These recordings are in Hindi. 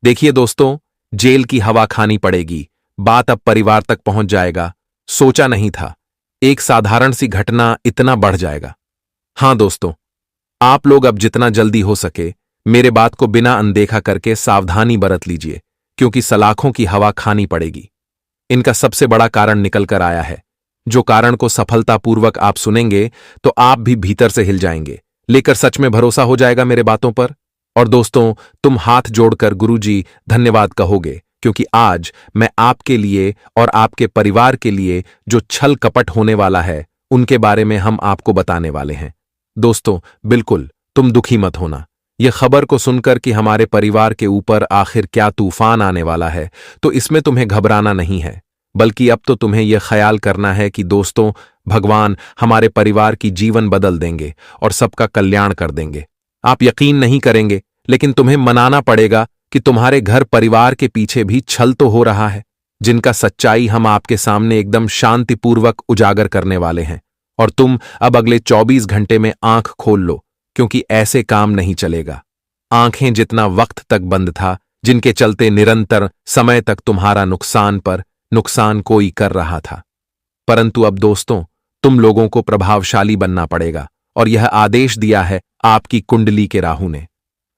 देखिए दोस्तों, जेल की हवा खानी पड़ेगी। बात अब परिवार तक पहुंच जाएगा। सोचा नहीं था एक साधारण सी घटना इतना बढ़ जाएगा। हां दोस्तों, आप लोग अब जितना जल्दी हो सके मेरे बात को बिना अनदेखा करके सावधानी बरत लीजिए, क्योंकि सलाखों की हवा खानी पड़ेगी। इनका सबसे बड़ा कारण निकल कर आया है। जो कारण को सफलतापूर्वक आप सुनेंगे तो आप भी भीतर से हिल जाएंगे, लेकर सच में भरोसा हो जाएगा मेरे बातों पर। और दोस्तों, तुम हाथ जोड़कर गुरुजी धन्यवाद कहोगे, क्योंकि आज मैं आपके लिए और आपके परिवार के लिए जो छल कपट होने वाला है उनके बारे में हम आपको बताने वाले हैं। दोस्तों, बिल्कुल तुम दुखी मत होना। यह खबर को सुनकर कि हमारे परिवार के ऊपर आखिर क्या तूफान आने वाला है, तो इसमें तुम्हें घबराना नहीं है, बल्कि अब तो तुम्हें यह ख्याल करना है कि दोस्तों, भगवान हमारे परिवार की जीवन बदल देंगे और सबका कल्याण कर देंगे। आप यकीन नहीं करेंगे, लेकिन तुम्हें मनाना पड़ेगा कि तुम्हारे घर परिवार के पीछे भी छल तो हो रहा है, जिनका सच्चाई हम आपके सामने एकदम शांतिपूर्वक उजागर करने वाले हैं। और तुम अब अगले 24 घंटे में आंख खोल लो, क्योंकि ऐसे काम नहीं चलेगा। आंखें जितना वक्त तक बंद था, जिनके चलते निरंतर समय तक तुम्हारा नुकसान पर नुकसान कोई कर रहा था। परंतु अब दोस्तों, तुम लोगों को प्रभावशाली बनना पड़ेगा, और यह आदेश दिया है आपकी कुंडली के राहु ने।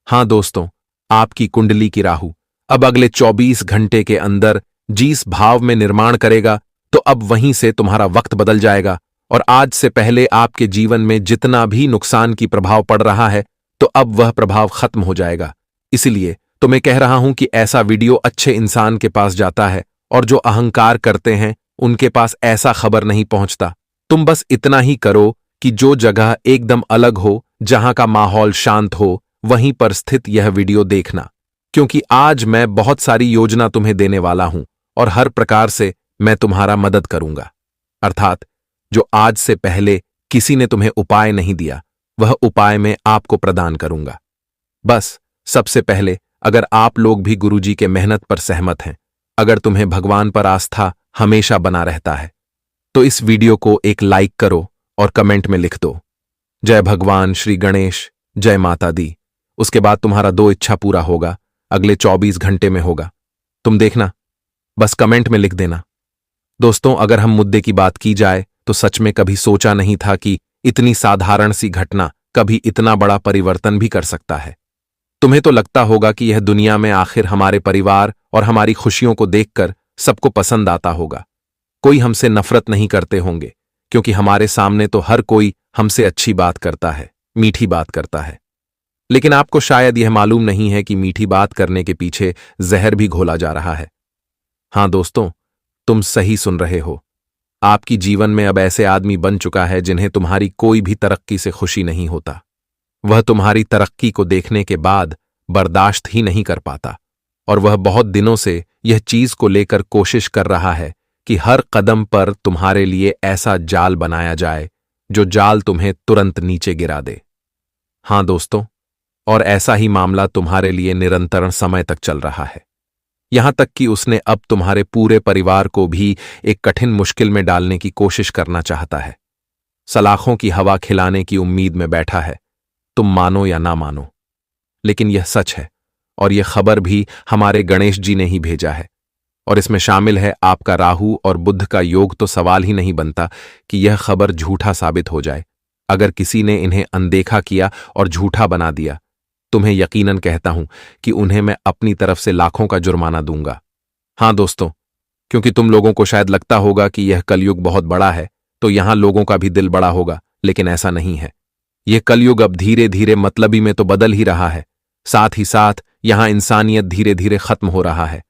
हां दोस्तों, आपकी कुंडली की राहु अब अगले 24 घंटे के अंदर जिस भाव में निर्माण करेगा, तो अब वहीं से तुम्हारा वक्त बदल जाएगा। और आज से पहले आपके जीवन में जितना भी नुकसान की प्रभाव पड़ रहा है, तो अब वह प्रभाव खत्म हो जाएगा। इसलिए तो मैं कह रहा हूं कि ऐसा वीडियो अच्छे इंसान के पास जाता है, और जो अहंकार करते हैं उनके पास ऐसा खबर नहीं पहुंचता। तुम बस इतना ही करो कि जो जगह एकदम अलग हो, जहां का माहौल शांत हो, वहीं पर स्थित यह वीडियो देखना, क्योंकि आज मैं बहुत सारी योजना तुम्हें देने वाला हूं और हर प्रकार से मैं तुम्हारा मदद करूंगा। अर्थात जो आज से पहले किसी ने तुम्हें उपाय नहीं दिया, वह उपाय मैं आपको प्रदान करूंगा। बस सबसे पहले, अगर आप लोग भी गुरुजी के मेहनत पर सहमत हैं, अगर तुम्हें भगवान पर आस्था हमेशा बना रहता है, तो इस वीडियो को एक लाइक करो और कमेंट में लिख दो, जय भगवान श्री गणेश, जय माता दी। उसके बाद तुम्हारा 2 इच्छा पूरा होगा, अगले 24 घंटे में होगा। तुम देखना, बस कमेंट में लिख देना। दोस्तों, अगर हम मुद्दे की बात की जाए तो सच में कभी सोचा नहीं था कि इतनी साधारण सी घटना कभी इतना बड़ा परिवर्तन भी कर सकता है। तुम्हें तो लगता होगा कि यह दुनिया में आखिर हमारे परिवार और हमारी खुशियों को देखकर सबको पसंद आता होगा। कोई हमसे नफरत नहीं करते होंगे, क्योंकि हमारे सामने तो हर कोई हमसे अच्छी बात करता है, मीठी बात करता है। लेकिन आपको शायद यह मालूम नहीं है कि मीठी बात करने के पीछे जहर भी घोला जा रहा है। हां दोस्तों, तुम सही सुन रहे हो। आपकी जीवन में अब ऐसे आदमी बन चुका है जिन्हें तुम्हारी कोई भी तरक्की से खुशी नहीं होता। वह तुम्हारी तरक्की को देखने के बाद बर्दाश्त ही नहीं कर पाता, और वह बहुत दिनों से यह चीज को लेकर कोशिश कर रहा है कि हर कदम पर तुम्हारे लिए ऐसा जाल बनाया जाए जो जाल तुम्हें तुरंत नीचे गिरा दे। हां दोस्तों, और ऐसा ही मामला तुम्हारे लिए निरंतर समय तक चल रहा है, यहां तक कि उसने अब तुम्हारे पूरे परिवार को भी एक कठिन मुश्किल में डालने की कोशिश करना चाहता है। सलाखों की हवा खिलाने की उम्मीद में बैठा है, तुम मानो या ना मानो, लेकिन यह सच है। और यह खबर भी हमारे गणेश जी ने ही भेजा है, और इसमें शामिल है आपका राहु और बुध का योग। तो सवाल ही नहीं बनता कि यह खबर झूठा साबित हो जाए। अगर किसी ने इन्हें अनदेखा किया और झूठा बना दिया, तुम्हें यकीनन कहता हूं कि उन्हें मैं अपनी तरफ से लाखों का जुर्माना दूंगा। हां दोस्तों, क्योंकि तुम लोगों को शायद लगता होगा कि यह कलयुग बहुत बड़ा है, तो यहां लोगों का भी दिल बड़ा होगा, लेकिन ऐसा नहीं है। यह कलयुग अब धीरे धीरे मतलबी में तो बदल ही रहा है, साथ ही साथ यहां इंसानियत धीरे धीरे खत्म हो रहा है।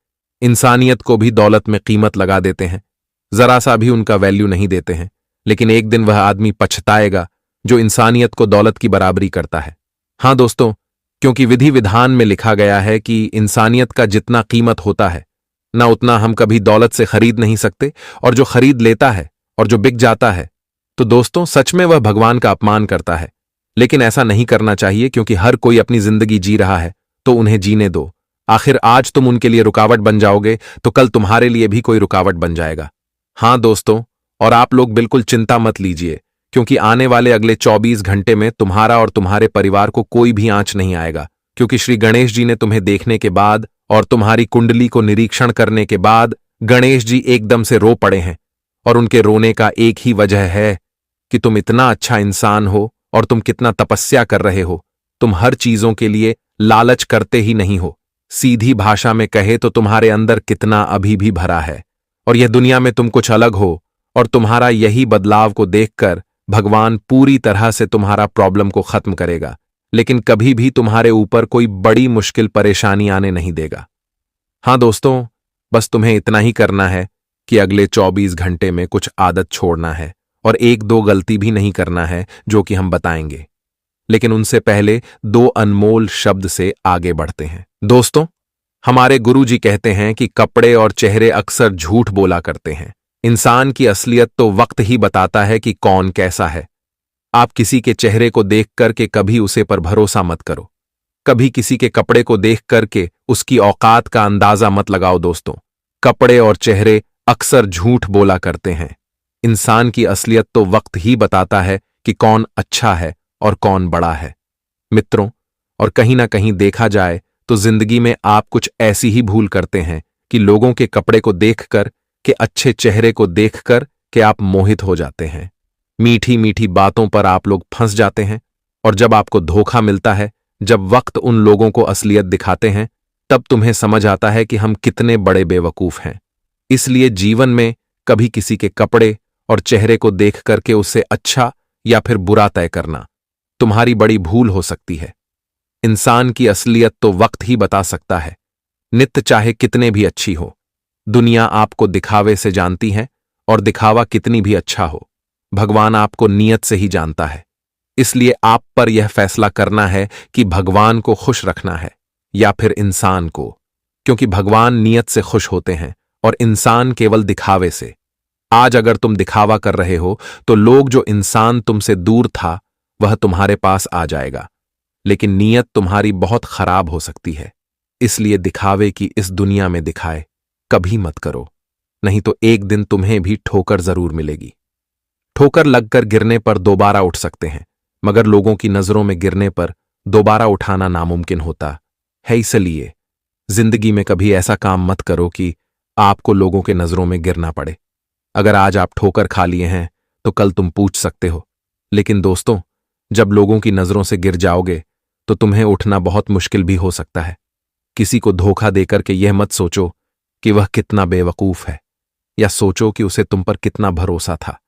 इंसानियत को भी दौलत में कीमत लगा देते हैं, जरा सा भी उनका वैल्यू नहीं देते हैं। लेकिन एक दिन वह आदमी पछताएगा जो इंसानियत को दौलत की बराबरी करता है। हां दोस्तों, क्योंकि विधि विधान में लिखा गया है कि इंसानियत का जितना कीमत होता है, ना उतना हम कभी दौलत से खरीद नहीं सकते। और जो खरीद लेता है और जो बिक जाता है, तो दोस्तों सच में वह भगवान का अपमान करता है। लेकिन ऐसा नहीं करना चाहिए, क्योंकि हर कोई अपनी जिंदगी जी रहा है, तो उन्हें जीने दो। आखिर आज तुम उनके लिए रुकावट बन जाओगे, तो कल तुम्हारे लिए भी कोई रुकावट बन जाएगा। हां दोस्तों, और आप लोग बिल्कुल चिंता मत लीजिए, क्योंकि आने वाले अगले 24 घंटे में तुम्हारा और तुम्हारे परिवार को कोई भी आंच नहीं आएगा, क्योंकि श्री गणेश जी ने तुम्हें देखने के बाद और तुम्हारी कुंडली को निरीक्षण करने के बाद गणेश जी एकदम से रो पड़े हैं। और उनके रोने का एक ही वजह है कि तुम इतना अच्छा इंसान हो और तुम कितना तपस्या कर रहे हो। तुम हर चीजों के लिए लालच करते ही नहीं हो। सीधी भाषा में कहे तो तुम्हारे अंदर कितना अभी भी भरा है, और यह दुनिया में तुम कुछ अलग हो। और तुम्हारा यही बदलाव को देखकर भगवान पूरी तरह से तुम्हारा प्रॉब्लम को खत्म करेगा, लेकिन कभी भी तुम्हारे ऊपर कोई बड़ी मुश्किल परेशानी आने नहीं देगा। हां दोस्तों, बस तुम्हें इतना ही करना है कि अगले 24 घंटे में कुछ आदत छोड़ना है और एक दो गलती भी नहीं करना है, जो कि हम बताएंगे। लेकिन उनसे पहले दो अनमोल शब्द से आगे बढ़ते हैं। दोस्तों, हमारे गुरुजी कहते हैं कि कपड़े और चेहरे अक्सर झूठ बोला करते हैं। इंसान की असलियत तो वक्त ही बताता है कि कौन कैसा है। आप किसी के चेहरे को देख करके कभी उसे पर भरोसा मत करो। कभी किसी के कपड़े को देख करके उसकी औकात का अंदाजा मत लगाओ। दोस्तों, कपड़े और चेहरे अक्सर झूठ बोला करते हैं। इंसान की असलियत तो वक्त ही बताता है कि कौन अच्छा है और कौन बड़ा है। मित्रों, और कहीं ना कहीं देखा जाए तो जिंदगी में आप कुछ ऐसी ही भूल करते हैं कि लोगों के कपड़े को देखकर के अच्छे चेहरे को देखकर के आप मोहित हो जाते हैं। मीठी मीठी बातों पर आप लोग फंस जाते हैं, और जब आपको धोखा मिलता है, जब वक्त उन लोगों को असलियत दिखाते हैं, तब तुम्हें समझ आता है कि हम कितने बड़े बेवकूफ हैं। इसलिए जीवन में कभी किसी के कपड़े और चेहरे को देख करके उससे अच्छा या फिर बुरा तय करना तुम्हारी बड़ी भूल हो सकती है। इंसान की असलियत तो वक्त ही बता सकता है। नित्य चाहे कितने भी अच्छी हो, दुनिया आपको दिखावे से जानती है, और दिखावा कितनी भी अच्छा हो, भगवान आपको नियत से ही जानता है। इसलिए आप पर यह फैसला करना है कि भगवान को खुश रखना है या फिर इंसान को, क्योंकि भगवान नियत से खुश होते हैं और इंसान केवल दिखावे से। आज अगर तुम दिखावा कर रहे हो तो लोग जो इंसान तुमसे दूर था वह तुम्हारे पास आ जाएगा, लेकिन नीयत तुम्हारी बहुत खराब हो सकती है। इसलिए दिखावे की इस दुनिया में दिखाए कभी मत करो, नहीं तो एक दिन तुम्हें भी ठोकर जरूर मिलेगी। ठोकर लगकर गिरने पर दोबारा उठ सकते हैं, मगर लोगों की नजरों में गिरने पर दोबारा उठाना नामुमकिन होता है। इसलिए जिंदगी में कभी ऐसा काम मत करो कि आपको लोगों के नजरों में गिरना पड़े। अगर आज आप ठोकर खा लिए हैं तो कल तुम पूछ सकते हो, लेकिन दोस्तों, जब लोगों की नजरों से गिर जाओगे तो तुम्हें उठना बहुत मुश्किल भी हो सकता है। किसी को धोखा देकर के यह मत सोचो कि वह कितना बेवकूफ है, या सोचो कि उसे तुम पर कितना भरोसा था।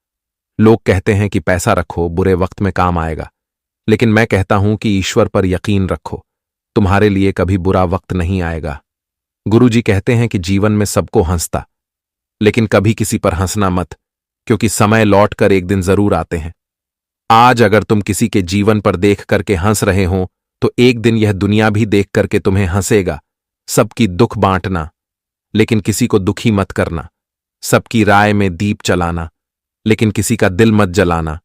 लोग कहते हैं कि पैसा रखो, बुरे वक्त में काम आएगा, लेकिन मैं कहता हूं कि ईश्वर पर यकीन रखो, तुम्हारे लिए कभी बुरा वक्त नहीं आएगा। गुरुजी कहते हैं कि जीवन में सबको हंसता, लेकिन कभी किसी पर हंसना मत, क्योंकि समय लौट कर एक दिन जरूर आते हैं। आज अगर तुम किसी के जीवन पर देख करके हंस रहे हो तो एक दिन यह दुनिया भी देख करके तुम्हें हंसेगा। सबकी दुख बांटना, लेकिन किसी को दुखी मत करना। सबकी राय में दीप चलाना, लेकिन किसी का दिल मत जलाना।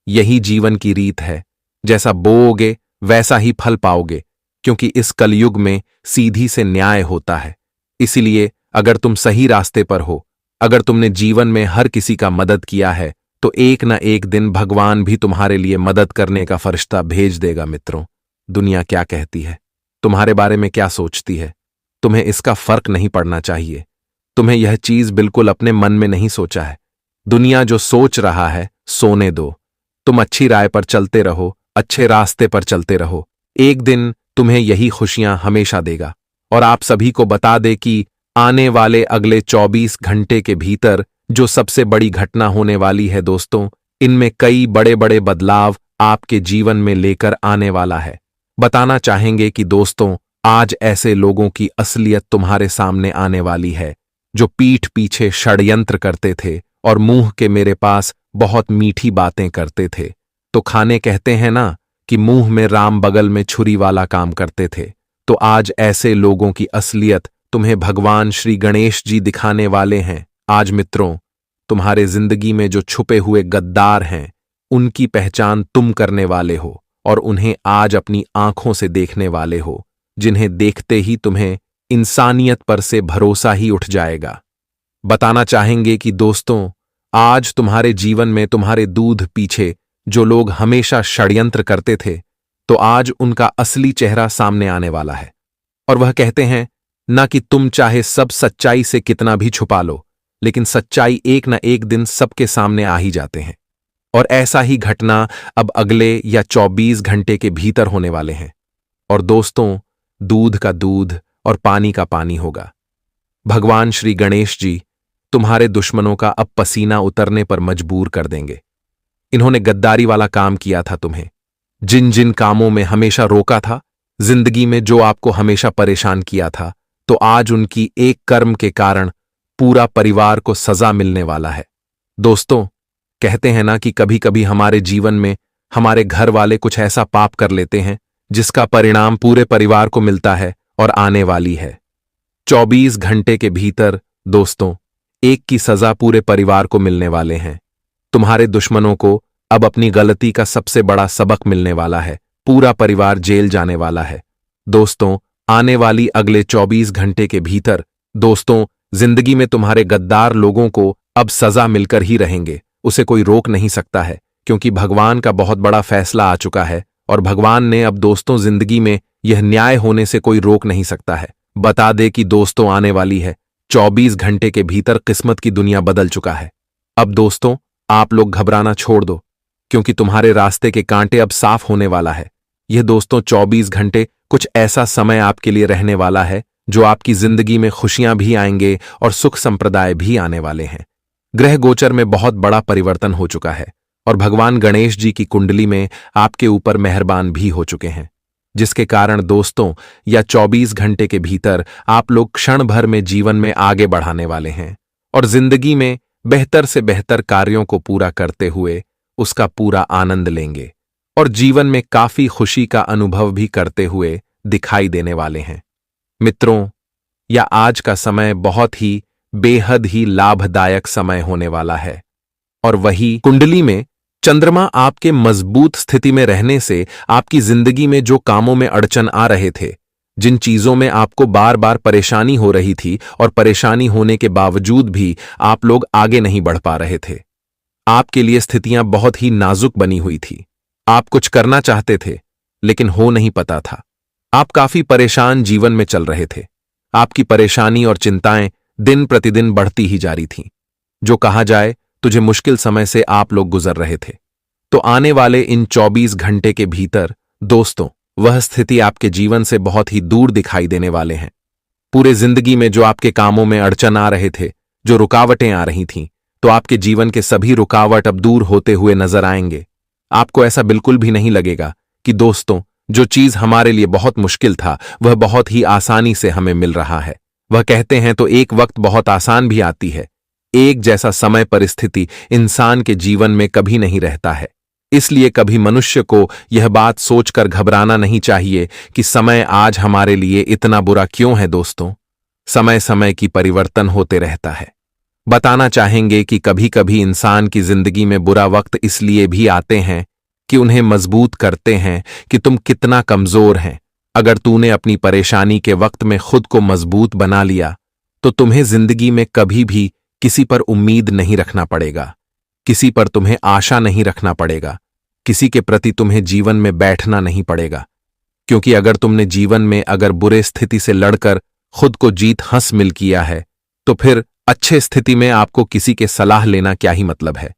यही जीवन की रीत है। जैसा बोओगे वैसा ही फल पाओगे, क्योंकि इस कलयुग में सीधी से न्याय होता है। इसीलिए अगर तुम सही रास्ते पर हो, अगर तुमने जीवन में हर किसी का मदद किया है, तो एक न एक दिन भगवान भी तुम्हारे लिए मदद करने का फरिश्ता भेज देगा। मित्रों, दुनिया क्या कहती है, तुम्हारे बारे में क्या सोचती है, तुम्हें इसका फर्क नहीं पड़ना चाहिए। तुम्हें यह चीज बिल्कुल अपने मन में नहीं सोचा है। दुनिया जो सोच रहा है सोने दो। तुम अच्छी राय पर चलते रहो, अच्छे रास्ते पर चलते रहो। एक दिन तुम्हें यही खुशियां हमेशा देगा। और आप सभी को बता दे कि आने वाले अगले 24 घंटे के भीतर जो सबसे बड़ी घटना होने वाली है दोस्तों, इनमें कई बड़े बड़े बदलाव आपके जीवन में लेकर आने वाला है। बताना चाहेंगे कि दोस्तों, आज ऐसे लोगों की असलियत तुम्हारे सामने आने वाली है जो पीठ पीछे षड्यंत्र करते थे और मुंह के मेरे पास बहुत मीठी बातें करते थे। तो खाने कहते हैं ना कि मुंह में राम बगल में छुरी वाला काम करते थे। तो आज ऐसे लोगों की असलियत तुम्हें भगवान श्री गणेश जी दिखाने वाले हैं। आज मित्रों, तुम्हारे जिंदगी में जो छुपे हुए गद्दार हैं, उनकी पहचान तुम करने वाले हो और उन्हें आज अपनी आंखों से देखने वाले हो, जिन्हें देखते ही तुम्हें इंसानियत पर से भरोसा ही उठ जाएगा। बताना चाहेंगे कि दोस्तों, आज तुम्हारे जीवन में तुम्हारे दूध पीछे जो लोग हमेशा षड्यंत्र करते थे, तो आज उनका असली चेहरा सामने आने वाला है। और वह कहते हैं ना कि तुम चाहे सब सच्चाई से कितना भी छुपा लो, लेकिन सच्चाई एक न एक दिन सबके सामने आ ही जाते हैं। और ऐसा ही घटना अब अगले या 24 घंटे के भीतर होने वाले हैं। और दोस्तों, दूध का दूध और पानी का पानी होगा। भगवान श्री गणेश जी तुम्हारे दुश्मनों का अब पसीना उतरने पर मजबूर कर देंगे। इन्होंने गद्दारी वाला काम किया था तुम्हें, जिन जिन कामों में हमेशा रोका था, जिंदगी में जो आपको हमेशा परेशान किया था, तो आज उनकी एक कर्म के कारण पूरा परिवार को सजा मिलने वाला है। दोस्तों, कहते हैं ना कि कभी कभी हमारे जीवन में हमारे घर वाले कुछ ऐसा पाप कर लेते हैं जिसका परिणाम पूरे परिवार को मिलता है और आने वाली है। 24 घंटे के भीतर दोस्तों, एक की सजा पूरे परिवार को मिलने वाले हैं। तुम्हारे दुश्मनों को अब अपनी गलती का सबसे बड़ा सबक मिलने वाला है। पूरा परिवार जेल जाने वाला है। दोस्तों, आने वाली अगले 24 घंटे के भीतर दोस्तों, जिंदगी में तुम्हारे गद्दार लोगों को अब सजा मिलकर ही रहेंगे। उसे कोई रोक नहीं सकता है, क्योंकि भगवान का बहुत बड़ा फैसला आ चुका है और भगवान ने अब दोस्तों जिंदगी में यह न्याय होने से कोई रोक नहीं सकता है। बता दे कि दोस्तों आने वाली है 24 घंटे के भीतर किस्मत की दुनिया बदल चुका है। अब दोस्तों, आप लोग घबराना छोड़ दो, क्योंकि तुम्हारे रास्ते के कांटे अब साफ होने वाला है। यह दोस्तों 24 घंटे कुछ ऐसा समय आपके लिए रहने वाला है जो आपकी जिंदगी में खुशियां भी आएंगे और सुख संप्रदाय भी आने वाले हैं। ग्रह गोचर में बहुत बड़ा परिवर्तन हो चुका है और भगवान गणेश जी की कुंडली में आपके ऊपर मेहरबान भी हो चुके हैं, जिसके कारण दोस्तों या 24 घंटे के भीतर आप लोग क्षण भर में जीवन में आगे बढ़ाने वाले हैं और जिंदगी में बेहतर से बेहतर कार्यों को पूरा करते हुए उसका पूरा आनंद लेंगे और जीवन में काफी खुशी का अनुभव भी करते हुए दिखाई देने वाले हैं। मित्रों, या आज का समय बहुत ही बेहद ही लाभदायक समय होने वाला है और वही कुंडली में चंद्रमा आपके मजबूत स्थिति में रहने से आपकी जिंदगी में जो कामों में अड़चन आ रहे थे, जिन चीजों में आपको बार बार परेशानी हो रही थी और परेशानी होने के बावजूद भी आप लोग आगे नहीं बढ़ पा रहे थे, आपके लिए स्थितियां बहुत ही नाजुक बनी हुई थी। आप कुछ करना चाहते थे लेकिन हो नहीं पता था। आप काफी परेशान जीवन में चल रहे थे। आपकी परेशानी और चिंताएं दिन प्रतिदिन बढ़ती ही जा रही थीं। जो कहा जाए, तुझे मुश्किल समय से आप लोग गुजर रहे थे। तो आने वाले इन 24 घंटे के भीतर दोस्तों, वह स्थिति आपके जीवन से बहुत ही दूर दिखाई देने वाले हैं। पूरे जिंदगी में जो आपके कामों में अड़चन आ रहे थे, जो रुकावटें आ रही थीं, तो आपके जीवन के सभी रुकावट अब दूर होते हुए नजर आएंगे। आपको ऐसा बिल्कुल भी नहीं लगेगा कि दोस्तों, जो चीज हमारे लिए बहुत मुश्किल था वह बहुत ही आसानी से हमें मिल रहा है। वह कहते हैं तो एक वक्त बहुत आसान भी आती है। एक जैसा समय परिस्थिति इंसान के जीवन में कभी नहीं रहता है। इसलिए कभी मनुष्य को यह बात सोचकर घबराना नहीं चाहिए कि समय आज हमारे लिए इतना बुरा क्यों है। दोस्तों, समय समय की परिवर्तन होते रहता है। बताना चाहेंगे कि कभी कभी इंसान की जिंदगी में बुरा वक्त इसलिए भी आते हैं कि उन्हें मजबूत करते हैं कि तुम कितना कमजोर हैं। अगर तूने अपनी परेशानी के वक्त में खुद को मजबूत बना लिया तो तुम्हें जिंदगी में कभी भी किसी पर उम्मीद नहीं रखना पड़ेगा, किसी पर तुम्हें आशा नहीं रखना पड़ेगा, किसी के प्रति तुम्हें जीवन में बैठना नहीं पड़ेगा। क्योंकि अगर तुमने जीवन में अगर बुरे स्थिति से लड़कर खुद को जीत हासिल किया है, तो फिर अच्छे स्थिति में आपको किसी के सलाह लेना क्या ही मतलब है।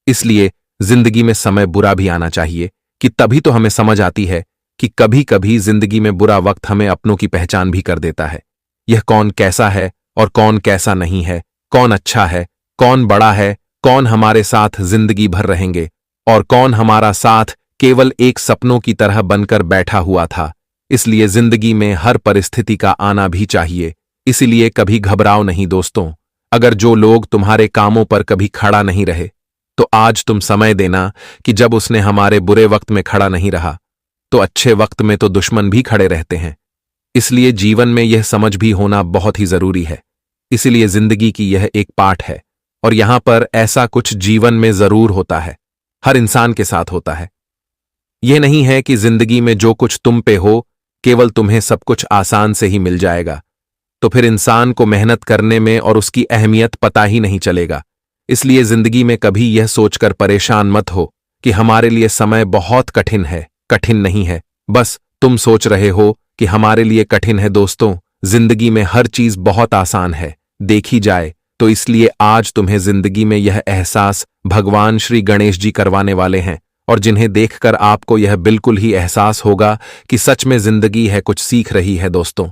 इसलिए जिंदगी में समय बुरा भी आना चाहिए कि तभी तो हमें समझ आती है कि कभी कभी जिंदगी में बुरा वक्त हमें अपनों की पहचान भी कर देता है। यह कौन कैसा है और कौन कैसा नहीं है, कौन अच्छा है, कौन बड़ा है, कौन हमारे साथ जिंदगी भर रहेंगे और कौन हमारा साथ केवल एक सपनों की तरह बनकर बैठा हुआ था। इसलिए जिंदगी में हर परिस्थिति का आना भी चाहिए। इसलिए कभी घबराओ नहीं दोस्तों। अगर जो लोग तुम्हारे कामों पर कभी खड़ा नहीं रहे, तो आज तुम समय देना कि जब उसने हमारे बुरे वक्त में खड़ा नहीं रहा, तो अच्छे वक्त में तो दुश्मन भी खड़े रहते हैं। इसलिए जीवन में यह समझ भी होना बहुत ही जरूरी है। इसलिए जिंदगी की यह एक पाठ है और यहां पर ऐसा कुछ जीवन में जरूर होता है, हर इंसान के साथ होता है। यह नहीं है कि जिंदगी में जो कुछ तुम पे हो केवल तुम्हें सब कुछ आसान से ही मिल जाएगा, तो फिर इंसान को मेहनत करने में और उसकी अहमियत पता ही नहीं चलेगा। इसलिए जिंदगी में कभी यह सोचकर परेशान मत हो कि हमारे लिए समय बहुत कठिन है। कठिन नहीं है, बस तुम सोच रहे हो कि हमारे लिए कठिन है। दोस्तों, जिंदगी में हर चीज बहुत आसान है देखी जाए तो, इसलिए आज तुम्हें जिंदगी में यह एहसास भगवान श्री गणेश जी करवाने वाले हैं, और जिन्हें देखकर आपको यह बिल्कुल ही एहसास होगा कि सच में जिंदगी है कुछ सीख रही है। दोस्तों,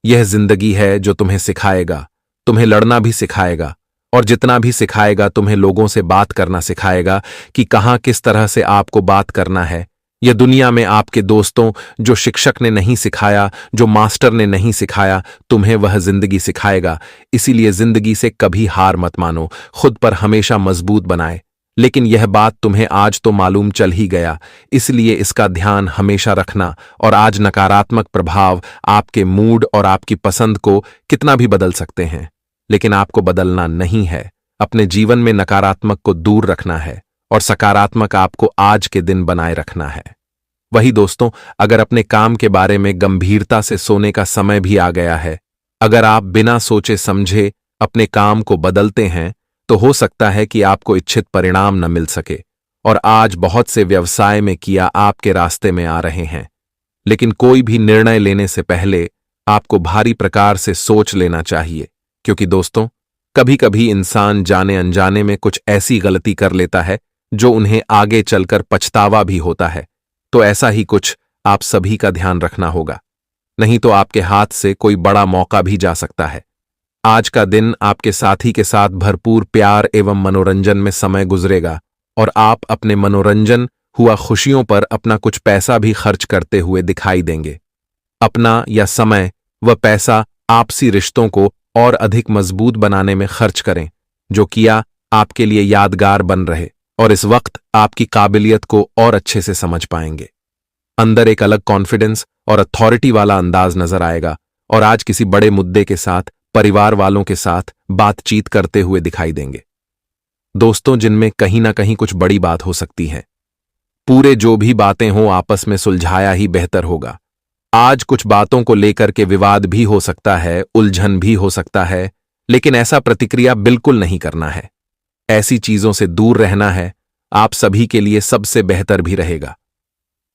यह जिंदगी है जो तुम्हें सिखाएगा, तुम्हें लड़ना भी सिखाएगा, और जितना भी सिखाएगा तुम्हें लोगों से बात करना सिखाएगा कि कहाँ किस तरह से आपको बात करना है। यह दुनिया में आपके दोस्तों, जो शिक्षक ने नहीं सिखाया, जो मास्टर ने नहीं सिखाया, तुम्हें वह जिंदगी सिखाएगा। इसीलिए जिंदगी से कभी हार मत मानो, खुद पर हमेशा मजबूत बनाए। लेकिन यह बात तुम्हें आज तो मालूम चल ही गया, इसलिए इसका ध्यान हमेशा रखना। और आज नकारात्मक प्रभाव आपके मूड और आपकी पसंद को कितना भी बदल सकते हैं, लेकिन आपको बदलना नहीं है। अपने जीवन में नकारात्मक को दूर रखना है और सकारात्मक आपको आज के दिन बनाए रखना है। वही दोस्तों, अगर अपने काम के बारे में गंभीरता से सोने का समय भी आ गया है, अगर आप बिना सोचे समझे अपने काम को बदलते हैं, तो हो सकता है कि आपको इच्छित परिणाम न मिल सके। और आज बहुत से व्यवसाय में किया आपके रास्ते में आ रहे हैं, लेकिन कोई भी निर्णय लेने से पहले आपको भारी प्रकार से सोच लेना चाहिए, क्योंकि दोस्तों, कभी कभी इंसान जाने अनजाने में कुछ ऐसी गलती कर लेता है जो उन्हें आगे चलकर पछतावा भी होता है। तो ऐसा ही कुछ आप सभी का ध्यान रखना होगा, नहीं तो आपके हाथ से कोई बड़ा मौका भी जा सकता है। आज का दिन आपके साथी के साथ भरपूर प्यार एवं मनोरंजन में समय गुजरेगा, और आप अपने मनोरंजन हुआ खुशियों पर अपना कुछ पैसा भी खर्च करते हुए दिखाई देंगे। अपना या समय व पैसा आपसी रिश्तों को और अधिक मजबूत बनाने में खर्च करें, जो किया आपके लिए यादगार बन रहे, और इस वक्त आपकी काबिलियत को और अच्छे से समझ पाएंगे। अंदर एक अलग कॉन्फिडेंस और अथॉरिटी वाला अंदाज नजर आएगा, और आज किसी बड़े मुद्दे के साथ परिवार वालों के साथ बातचीत करते हुए दिखाई देंगे। दोस्तों, जिनमें कहीं ना कहीं कुछ बड़ी बात हो सकती है। पूरे जो भी बातें हों आपस में सुलझाया ही बेहतर होगा। आज कुछ बातों को लेकर के विवाद भी हो सकता है, उलझन भी हो सकता है, लेकिन ऐसा प्रतिक्रिया बिल्कुल नहीं करना है। ऐसी चीजों से दूर रहना है, आप सभी के लिए सबसे बेहतर भी रहेगा।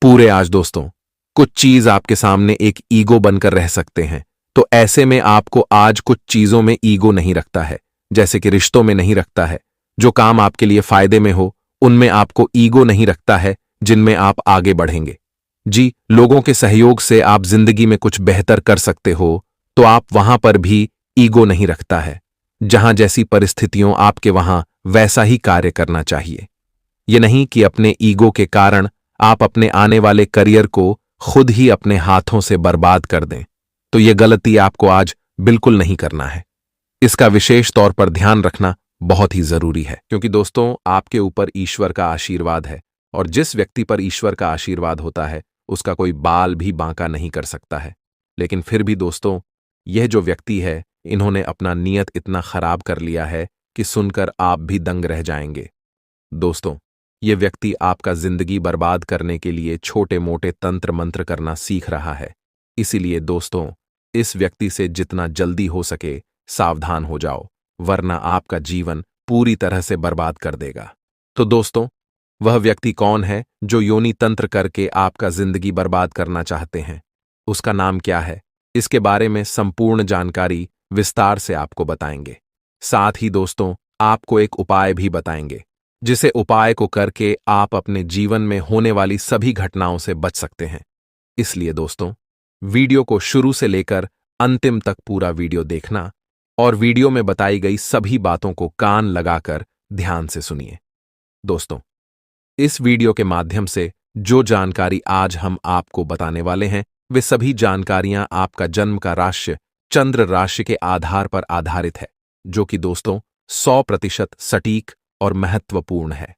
पूरे आज दोस्तों, कुछ चीज आपके सामने एक ईगो बनकर रह सकते हैं, तो ऐसे में आपको आज कुछ चीजों में ईगो नहीं रखता है, जैसे कि रिश्तों में नहीं रखता है। जो काम आपके लिए फायदे में हो उनमें आपको ईगो नहीं रखता है, जिनमें आप आगे बढ़ेंगे। जी, लोगों के सहयोग से आप जिंदगी में कुछ बेहतर कर सकते हो, तो आप वहां पर भी ईगो नहीं रखता है। जहां जैसी परिस्थितियों आपके वहां वैसा ही कार्य करना चाहिए। ये नहीं कि अपने ईगो के कारण आप अपने आने वाले करियर को खुद ही अपने हाथों से बर्बाद कर दें, तो ये गलती आपको आज बिल्कुल नहीं करना है। इसका विशेष तौर पर ध्यान रखना बहुत ही जरूरी है, क्योंकि दोस्तों, आपके ऊपर ईश्वर का आशीर्वाद है, और जिस व्यक्ति पर ईश्वर का आशीर्वाद होता है उसका कोई बाल भी बांका नहीं कर सकता है। लेकिन फिर भी दोस्तों, यह जो व्यक्ति है, इन्होंने अपना नियत इतना खराब कर लिया है कि सुनकर आप भी दंग रह जाएंगे। दोस्तों, यह व्यक्ति आपका जिंदगी बर्बाद करने के लिए छोटे मोटे तंत्र मंत्र करना सीख रहा है। इसीलिए दोस्तों, इस व्यक्ति से जितना जल्दी हो सके सावधान हो जाओ, वरना आपका जीवन पूरी तरह से बर्बाद कर देगा। तो दोस्तों, वह व्यक्ति कौन है जो योनि तंत्र करके आपका जिंदगी बर्बाद करना चाहते हैं? उसका नाम क्या है? इसके बारे में संपूर्ण जानकारी विस्तार से आपको बताएंगे। साथ ही दोस्तों, आपको एक उपाय भी बताएंगे, जिसे उपाय को करके आप अपने जीवन में होने वाली सभी घटनाओं से बच सकते हैं। इसलिए दोस्तों, वीडियो को शुरू से लेकर अंतिम तक पूरा वीडियो देखना, और वीडियो में बताई गई सभी बातों को कान लगाकर ध्यान से सुनिए। दोस्तों, इस वीडियो के माध्यम से जो जानकारी आज हम आपको बताने वाले हैं, वे सभी जानकारियां आपका जन्म का राशि चंद्र राशि के आधार पर आधारित है, जो कि दोस्तों 100% सटीक और महत्वपूर्ण है।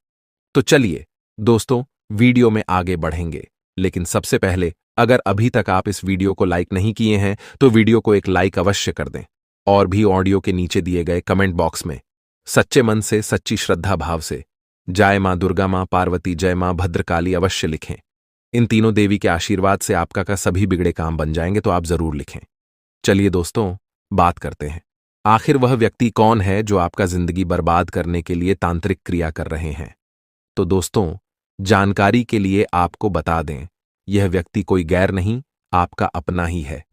तो चलिए दोस्तों, वीडियो में आगे बढ़ेंगे, लेकिन सबसे पहले अगर अभी तक आप इस वीडियो को लाइक नहीं किए हैं तो वीडियो को एक लाइक अवश्य कर दें, और भी ऑडियो के नीचे दिए गए कमेंट बॉक्स में सच्चे मन से, सच्ची श्रद्धा भाव से जय मां दुर्गा, मां पार्वती, जय मां भद्रकाली अवश्य लिखें। इन तीनों देवी के आशीर्वाद से आपका का सभी बिगड़े काम बन जाएंगे, तो आप जरूर लिखें। चलिए दोस्तों, बात करते हैं, आखिर वह व्यक्ति कौन है जो आपका जिंदगी बर्बाद करने के लिए तांत्रिक क्रिया कर रहे हैं? तो दोस्तों, जानकारी के लिए आपको बता दें, यह व्यक्ति कोई गैर नहीं, आपका अपना ही है।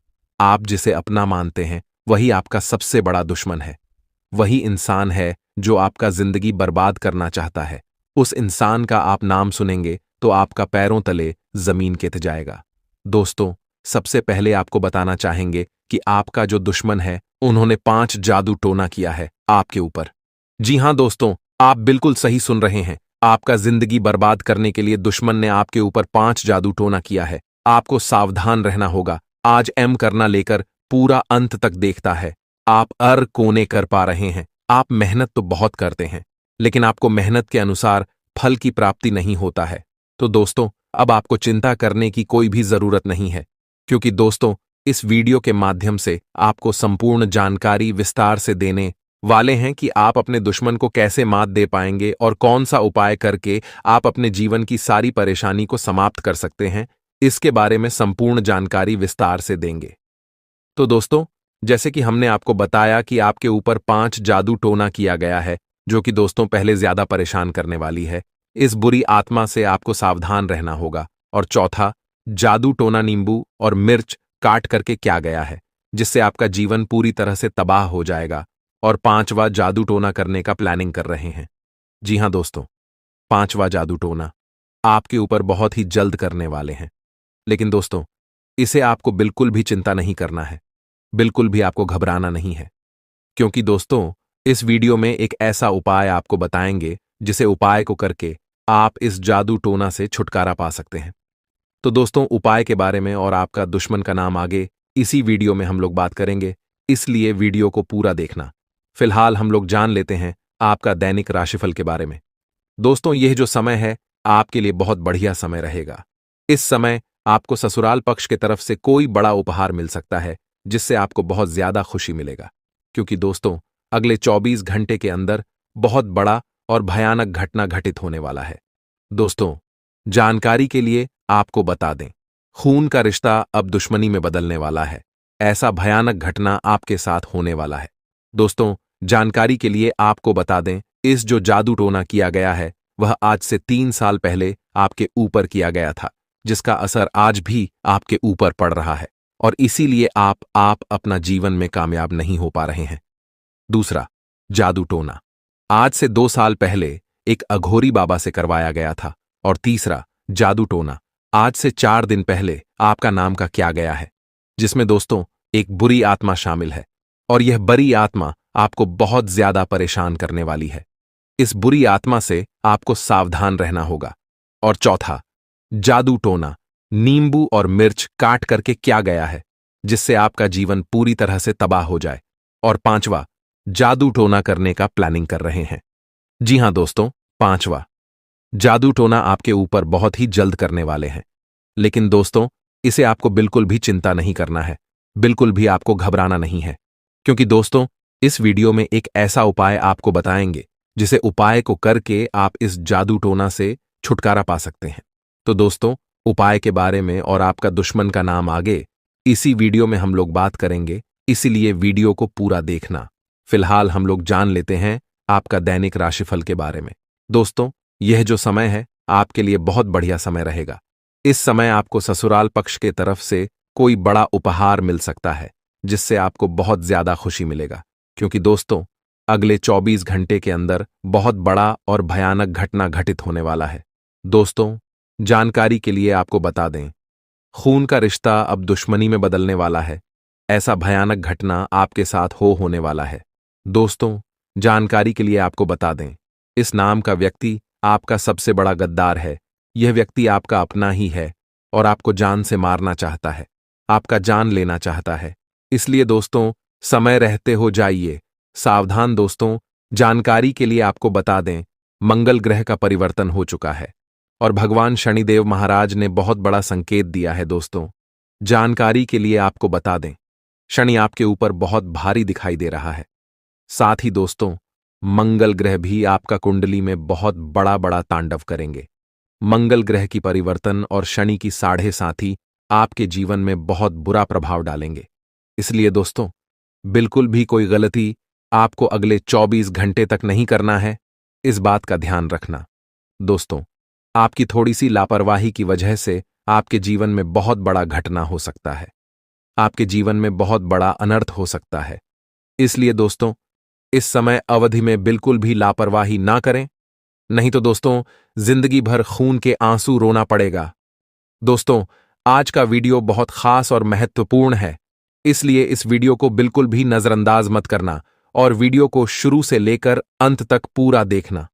आप जिसे अपना मानते हैं वही आपका सबसे बड़ा दुश्मन है। वही इंसान है जो आपका जिंदगी बर्बाद करना चाहता है। उस इंसान का आप नाम सुनेंगे तो आपका पैरों तले जमीन कित जाएगा। दोस्तों, सबसे पहले आपको बताना चाहेंगे कि आपका जो दुश्मन है उन्होंने 5 जादू टोना किया है आपके ऊपर। जी हां दोस्तों, आप बिल्कुल सही सुन रहे हैं। आपका जिंदगी बर्बाद करने के लिए दुश्मन ने आपके ऊपर 5 जादू टोना किया है। आपको सावधान रहना होगा। आज एम करना लेकर पूरा अंत तक देखता है। आप कोने कर पा रहे हैं। आप मेहनत तो बहुत करते हैं, लेकिन आपको मेहनत के अनुसार फल की प्राप्ति नहीं होता है। तो दोस्तों, अब आपको चिंता करने की कोई भी जरूरत नहीं है, क्योंकि दोस्तों, इस वीडियो के माध्यम से आपको संपूर्ण जानकारी विस्तार से देने वाले हैं कि आप अपने दुश्मन को कैसे मात दे पाएंगे और कौन सा उपाय करके आप अपने जीवन की सारी परेशानी को समाप्त कर सकते हैं। इसके बारे में संपूर्ण जानकारी विस्तार से देंगे। तो दोस्तों, जैसे कि हमने आपको बताया कि आपके ऊपर 5 जादू टोना किया गया है, जो कि दोस्तों पहले ज्यादा परेशान करने वाली है। इस बुरी आत्मा से आपको सावधान रहना होगा। और चौथा, जादू टोना नींबू और मिर्च काट करके क्या गया है, जिससे आपका जीवन पूरी तरह से तबाह हो जाएगा। और 5वां जादू टोना करने का प्लानिंग कर रहे हैं। जी हां दोस्तों, 5वां जादू टोना आपके ऊपर बहुत ही जल्द करने वाले हैं। लेकिन दोस्तों, इसे आपको बिल्कुल भी चिंता नहीं करना है, बिल्कुल भी आपको घबराना नहीं है, क्योंकि दोस्तों, इस वीडियो में एक ऐसा उपाय आपको बताएंगे जिसे उपाय को करके आप इस जादू टोना से छुटकारा पा सकते हैं। तो दोस्तों, उपाय के बारे में और आपका दुश्मन का नाम आगे इसी वीडियो में हम लोग बात करेंगे, इसलिए वीडियो को पूरा देखना। फिलहाल हम लोग जान लेते हैं आपका दैनिक राशिफल के बारे में। दोस्तों, यह जो समय है आपके लिए बहुत बढ़िया समय रहेगा। इस समय आपको ससुराल पक्ष की तरफ से कोई बड़ा उपहार मिल सकता है, जिससे आपको बहुत ज्यादा खुशी मिलेगा, क्योंकि दोस्तों, अगले 24 घंटे के अंदर बहुत बड़ा और भयानक घटना घटित होने वाला है। दोस्तों, जानकारी के लिए आपको बता दें, खून का रिश्ता अब दुश्मनी में बदलने वाला है। ऐसा भयानक घटना आपके साथ होने वाला है। दोस्तों, जानकारी के लिए आपको बता दें, इस जो जादू टोना किया गया है वह आज से 3 साल पहले आपके ऊपर किया गया था, जिसका असर आज भी आपके ऊपर पड़ रहा है और इसीलिए आप अपना जीवन में कामयाब नहीं हो पा रहे हैं। दूसरा, जादू टोना आज से 2 साल पहले एक अघोरी बाबा से करवाया गया था। और तीसरा, जादू टोना आज से 4 दिन पहले आपका नाम का किया गया है, जिसमें दोस्तों एक बुरी आत्मा शामिल है और यह बुरी आत्मा आपको बहुत ज्यादा परेशान करने वाली है। इस बुरी आत्मा से आपको सावधान रहना होगा। और चौथा, जादू टोना नींबू और मिर्च काट करके क्या गया है, जिससे आपका जीवन पूरी तरह से तबाह हो जाए। और 5वां, जादू टोना करने का प्लानिंग कर रहे हैं। जी हां दोस्तों, 5वां जादू टोना आपके ऊपर बहुत ही जल्द करने वाले हैं। लेकिन दोस्तों, इसे आपको बिल्कुल भी चिंता नहीं करना है, बिल्कुल भी आपको घबराना नहीं है, क्योंकि दोस्तों, इस वीडियो में एक ऐसा उपाय आपको बताएंगे जिसे उपाय को करके आप इस जादू टोना से छुटकारा पा सकते हैं। तो दोस्तों, उपाय के बारे में और आपका दुश्मन का नाम आगे इसी वीडियो में हम लोग बात करेंगे, इसीलिए वीडियो को पूरा देखना। फिलहाल हम लोग जान लेते हैं आपका दैनिक राशिफल के बारे में। दोस्तों, यह जो समय है आपके लिए बहुत बढ़िया समय रहेगा। इस समय आपको ससुराल पक्ष के तरफ से कोई बड़ा उपहार मिल सकता है, जिससे आपको बहुत ज्यादा खुशी मिलेगा, क्योंकि दोस्तों, अगले 24 घंटे के अंदर बहुत बड़ा और भयानक घटना घटित होने वाला है। दोस्तों, जानकारी के लिए आपको बता दें, खून का रिश्ता अब दुश्मनी में बदलने वाला है। ऐसा भयानक घटना आपके साथ होने वाला है। दोस्तों, जानकारी के लिए आपको बता दें, इस नाम का व्यक्ति आपका सबसे बड़ा गद्दार है। यह व्यक्ति आपका अपना ही है और आपको जान से मारना चाहता है, आपका जान लेना चाहता है। इसलिए दोस्तों, समय रहते हो जाइए सावधान। दोस्तों, जानकारी के लिए आपको बता दें, मंगल ग्रह का परिवर्तन हो चुका है और भगवान शनिदेव महाराज ने बहुत बड़ा संकेत दिया है। दोस्तों, जानकारी के लिए आपको बता दें, शनि आपके ऊपर बहुत भारी दिखाई दे रहा है। साथ ही दोस्तों, मंगल ग्रह भी आपका कुंडली में बहुत बड़ा बड़ा तांडव करेंगे। मंगल ग्रह की परिवर्तन और शनि की साढ़े साथी आपके जीवन में बहुत बुरा प्रभाव डालेंगे। इसलिए दोस्तों, बिल्कुल भी कोई गलती आपको अगले 24 घंटे तक नहीं करना है, इस बात का ध्यान रखना। दोस्तों, आपकी थोड़ी सी लापरवाही की वजह से आपके जीवन में बहुत बड़ा घटना हो सकता है। आपके जीवन में बहुत बड़ा अनर्थ हो सकता है। इसलिए दोस्तों, इस समय अवधि में बिल्कुल भी लापरवाही ना करें, नहीं तो दोस्तों जिंदगी भर खून के आंसू रोना पड़ेगा। दोस्तों, आज का वीडियो बहुत खास और महत्वपूर्ण है, इसलिए इस वीडियो को बिल्कुल भी नजरअंदाज मत करना और वीडियो को शुरू से लेकर अंत तक पूरा देखना।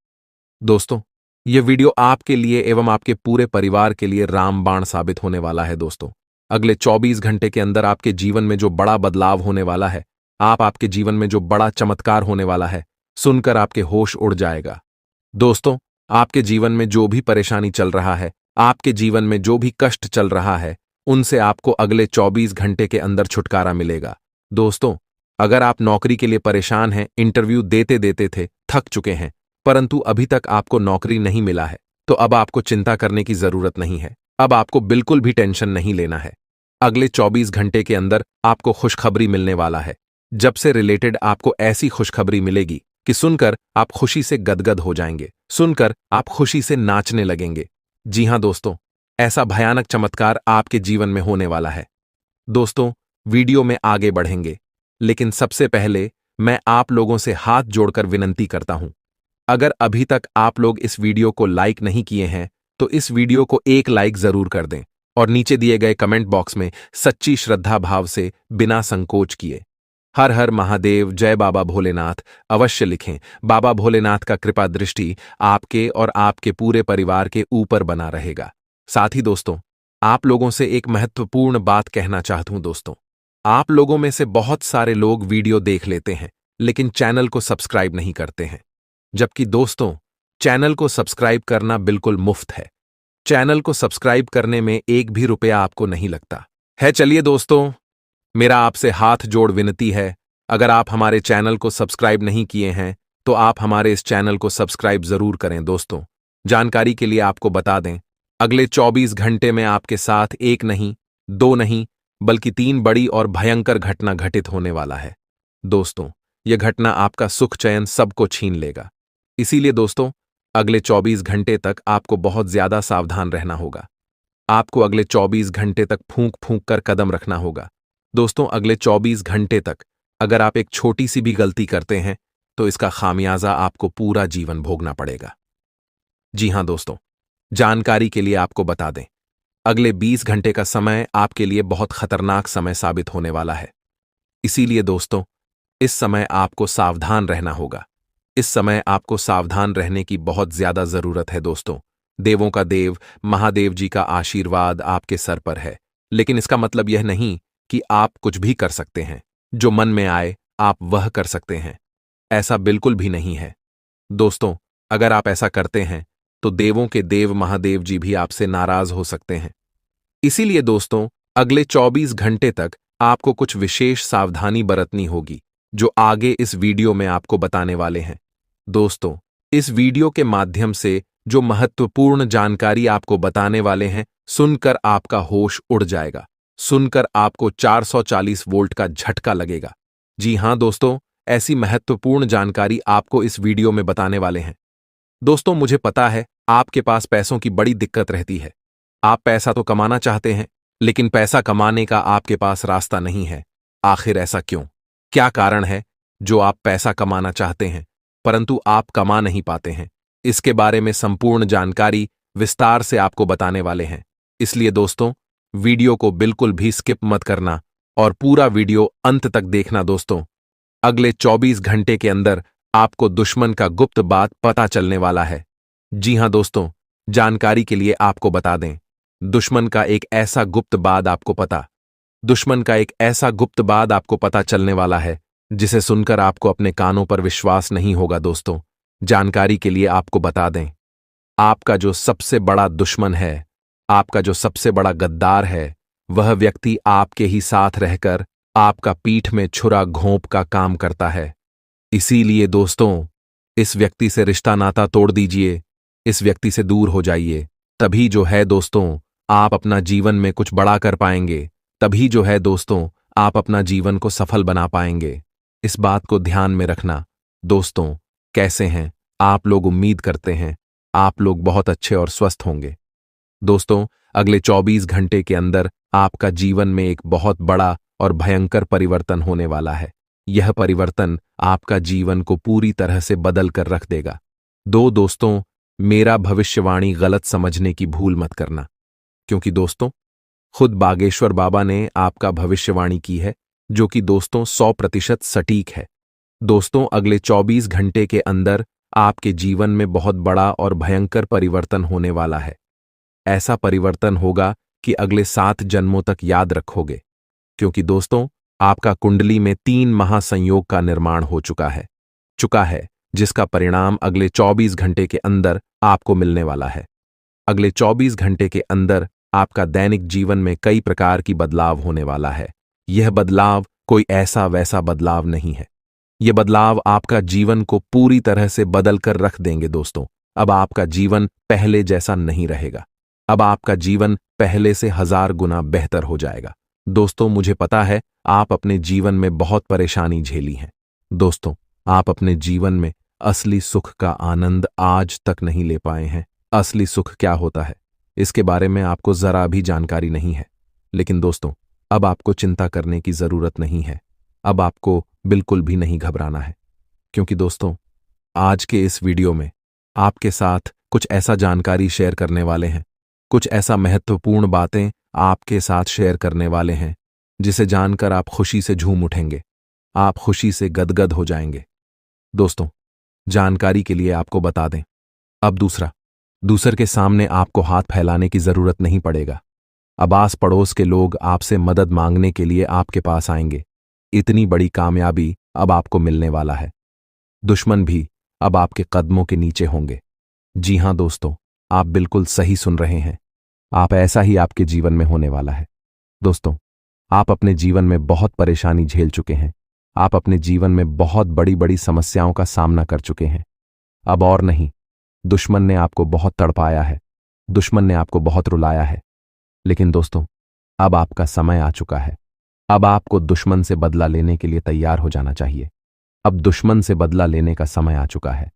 दोस्तों, यह वीडियो आपके लिए एवं आपके पूरे परिवार के लिए रामबाण साबित होने वाला है। दोस्तों, अगले 24 घंटे के अंदर आपके जीवन में जो बड़ा बदलाव होने वाला है, आपके जीवन में जो बड़ा चमत्कार होने वाला है, सुनकर आपके होश उड़ जाएगा। दोस्तों, आपके जीवन में जो भी परेशानी चल रहा है, आपके जीवन में जो भी कष्ट चल रहा है, उनसे आपको अगले 24 घंटे के अंदर छुटकारा मिलेगा। दोस्तों, अगर आप नौकरी के लिए परेशान हैं, इंटरव्यू देते देते थे, थक चुके हैं, परंतु अभी तक आपको नौकरी नहीं मिला है, तो अब आपको चिंता करने की जरूरत नहीं है। अब आपको बिल्कुल भी टेंशन नहीं लेना है। अगले 24 घंटे के अंदर आपको खुशखबरी मिलने वाला है। जब से रिलेटेड आपको ऐसी खुशखबरी मिलेगी कि सुनकर आप खुशी से गदगद हो जाएंगे, सुनकर आप खुशी से नाचने लगेंगे। जी हां दोस्तों, ऐसा भयानक चमत्कार आपके जीवन में होने वाला है। दोस्तों, वीडियो में आगे बढ़ेंगे, लेकिन सबसे पहले मैं आप लोगों से हाथ जोड़कर विनंती करता हूं, अगर अभी तक आप लोग इस वीडियो को लाइक नहीं किए हैं, तो इस वीडियो को एक लाइक जरूर कर दें और नीचे दिए गए कमेंट बॉक्स में सच्ची श्रद्धा भाव से बिना संकोच किए हर हर महादेव, जय बाबा भोलेनाथ अवश्य लिखें। बाबा भोलेनाथ का कृपा दृष्टि आपके और आपके पूरे परिवार के ऊपर बना रहेगा। साथ ही दोस्तों, आप लोगों से एक महत्वपूर्ण बात कहना चाहता हूं। दोस्तों, आप लोगों में से बहुत सारे लोग वीडियो देख लेते हैं, लेकिन चैनल को सब्सक्राइब नहीं करते हैं, जबकि दोस्तों चैनल को सब्सक्राइब करना बिल्कुल मुफ्त है। चैनल को सब्सक्राइब करने में एक भी रुपया आपको नहीं लगता है। चलिए दोस्तों, मेरा आपसे हाथ जोड़ विनती है, अगर आप हमारे चैनल को सब्सक्राइब नहीं किए हैं, तो आप हमारे इस चैनल को सब्सक्राइब जरूर करें। दोस्तों, जानकारी के लिए आपको बता दें, अगले 24 घंटे में आपके साथ एक नहीं, दो नहीं, बल्कि 3 बड़ी और भयंकर घटना घटित होने वाला है। दोस्तों, यह घटना आपका सुख चैन सबको छीन लेगा। इसीलिए दोस्तों, अगले 24 घंटे तक आपको बहुत ज्यादा सावधान रहना होगा। आपको अगले 24 घंटे तक फूंक फूंक कर कदम रखना होगा। दोस्तों, अगले 24 घंटे तक अगर आप एक छोटी सी भी गलती करते हैं, तो इसका खामियाजा आपको पूरा जीवन भोगना पड़ेगा। जी हां दोस्तों, जानकारी के लिए आपको बता दें, अगले 20 घंटे का समय आपके लिए बहुत खतरनाक समय साबित होने वाला है। इसीलिए दोस्तों, इस समय आपको सावधान रहना होगा। इस समय आपको सावधान रहने की बहुत ज्यादा जरूरत है। दोस्तों, देवों का देव महादेव जी का आशीर्वाद आपके सर पर है, लेकिन इसका मतलब यह नहीं कि आप कुछ भी कर सकते हैं, जो मन में आए आप वह कर सकते हैं। ऐसा बिल्कुल भी नहीं है। दोस्तों, अगर आप ऐसा करते हैं, तो देवों के देव महादेव जी भी आपसे नाराज हो सकते हैं। इसीलिए दोस्तों, अगले 24 घंटे तक आपको कुछ विशेष सावधानी बरतनी होगी, जो आगे इस वीडियो में आपको बताने वाले हैं। दोस्तों, इस वीडियो के माध्यम से जो महत्वपूर्ण जानकारी आपको बताने वाले हैं, सुनकर आपका होश उड़ जाएगा, सुनकर आपको 440 वोल्ट का झटका लगेगा। जी हां दोस्तों, ऐसी महत्वपूर्ण जानकारी आपको इस वीडियो में बताने वाले हैं। दोस्तों, मुझे पता है आपके पास पैसों की बड़ी दिक्कत रहती है। आप पैसा तो कमाना चाहते हैं, लेकिन पैसा कमाने का आपके पास रास्ता नहीं है। आखिर ऐसा क्यों? क्या कारण है जो आप पैसा कमाना चाहते हैं, परंतु आप कमा नहीं पाते हैं? इसके बारे में संपूर्ण जानकारी विस्तार से आपको बताने वाले हैं। इसलिए दोस्तों, वीडियो को बिल्कुल भी स्किप मत करना और पूरा वीडियो अंत तक देखना। दोस्तों, अगले 24 घंटे के अंदर आपको दुश्मन का गुप्त बात पता चलने वाला है। जी हां दोस्तों, जानकारी के लिए आपको बता दें, दुश्मन का एक ऐसा गुप्त बात आपको पता चलने वाला है, जिसे सुनकर आपको अपने कानों पर विश्वास नहीं होगा। दोस्तों, जानकारी के लिए आपको बता दें, आपका जो सबसे बड़ा दुश्मन है, आपका जो सबसे बड़ा गद्दार है, वह व्यक्ति आपके ही साथ रहकर आपका पीठ में छुरा घोंप का काम करता है। इसीलिए दोस्तों, इस व्यक्ति से रिश्ता नाता तोड़ दीजिए, इस व्यक्ति से दूर हो जाइए। तभी जो है दोस्तों, आप अपना जीवन में कुछ बड़ा कर पाएंगे। तभी जो है दोस्तों, आप अपना जीवन को सफल बना पाएंगे। इस बात को ध्यान में रखना। दोस्तों, कैसे हैं आप लोग? उम्मीद करते हैं आप लोग बहुत अच्छे और स्वस्थ होंगे। दोस्तों, अगले 24 घंटे के अंदर आपका जीवन में एक बहुत बड़ा और भयंकर परिवर्तन होने वाला है। यह परिवर्तन आपका जीवन को पूरी तरह से बदल कर रख देगा। दोस्तों, मेरा भविष्यवाणी गलत समझने की भूल मत करना, क्योंकि दोस्तों खुद बागेश्वर बाबा ने आपका भविष्यवाणी की है, जो कि दोस्तों 100% सटीक है। दोस्तों, अगले 24 घंटे के अंदर आपके जीवन में बहुत बड़ा और भयंकर परिवर्तन होने वाला है। ऐसा परिवर्तन होगा कि अगले 7 जन्मों तक याद रखोगे, क्योंकि दोस्तों आपका कुंडली में 3 महासंयोग का निर्माण हो चुका है, जिसका परिणाम अगले 24 घंटे के अंदर आपको मिलने वाला है। अगले 24 घंटे के अंदर आपका दैनिक जीवन में कई प्रकार की बदलाव होने वाला है। यह बदलाव कोई ऐसा वैसा बदलाव नहीं है। यह बदलाव आपका जीवन को पूरी तरह से बदल कर रख देंगे। दोस्तों, अब आपका जीवन पहले जैसा नहीं रहेगा। अब आपका जीवन पहले से 1000 गुना बेहतर हो जाएगा। दोस्तों, मुझे पता है आप अपने जीवन में बहुत परेशानी झेली है। दोस्तों, आप अपने जीवन में असली सुख का आनंद आज तक नहीं ले पाए हैं। असली सुख क्या होता है, इसके बारे में आपको जरा भी जानकारी नहीं है। लेकिन दोस्तों, अब आपको चिंता करने की जरूरत नहीं है। अब आपको बिल्कुल भी नहीं घबराना है, क्योंकि दोस्तों आज के इस वीडियो में आपके साथ कुछ ऐसा जानकारी शेयर करने वाले हैं, कुछ ऐसा महत्वपूर्ण बातें आपके साथ शेयर करने वाले हैं, जिसे जानकर आप खुशी से झूम उठेंगे, आप खुशी से गदगद हो जाएंगे। दोस्तों, जानकारी के लिए आपको बता दें, अब दूसर के सामने आपको हाथ फैलाने की जरूरत नहीं पड़ेगा। अब आस पड़ोस के लोग आपसे मदद मांगने के लिए आपके पास आएंगे। इतनी बड़ी कामयाबी अब आपको मिलने वाला है। दुश्मन भी अब आपके कदमों के नीचे होंगे। जी हां दोस्तों, आप बिल्कुल सही सुन रहे हैं। आप ऐसा ही आपके जीवन में होने वाला है। दोस्तों, आप अपने जीवन में बहुत परेशानी झेल चुके हैं। आप अपने जीवन में बहुत बड़ी बड़ी समस्याओं का सामना कर चुके हैं। अब और नहीं, दुश्मन ने आपको बहुत तड़पाया है, दुश्मन ने आपको बहुत रुलाया है। लेकिन दोस्तों, अब आपका समय आ चुका है। अब आपको दुश्मन से बदला लेने के लिए तैयार हो जाना चाहिए। अब दुश्मन से बदला लेने का समय आ चुका है।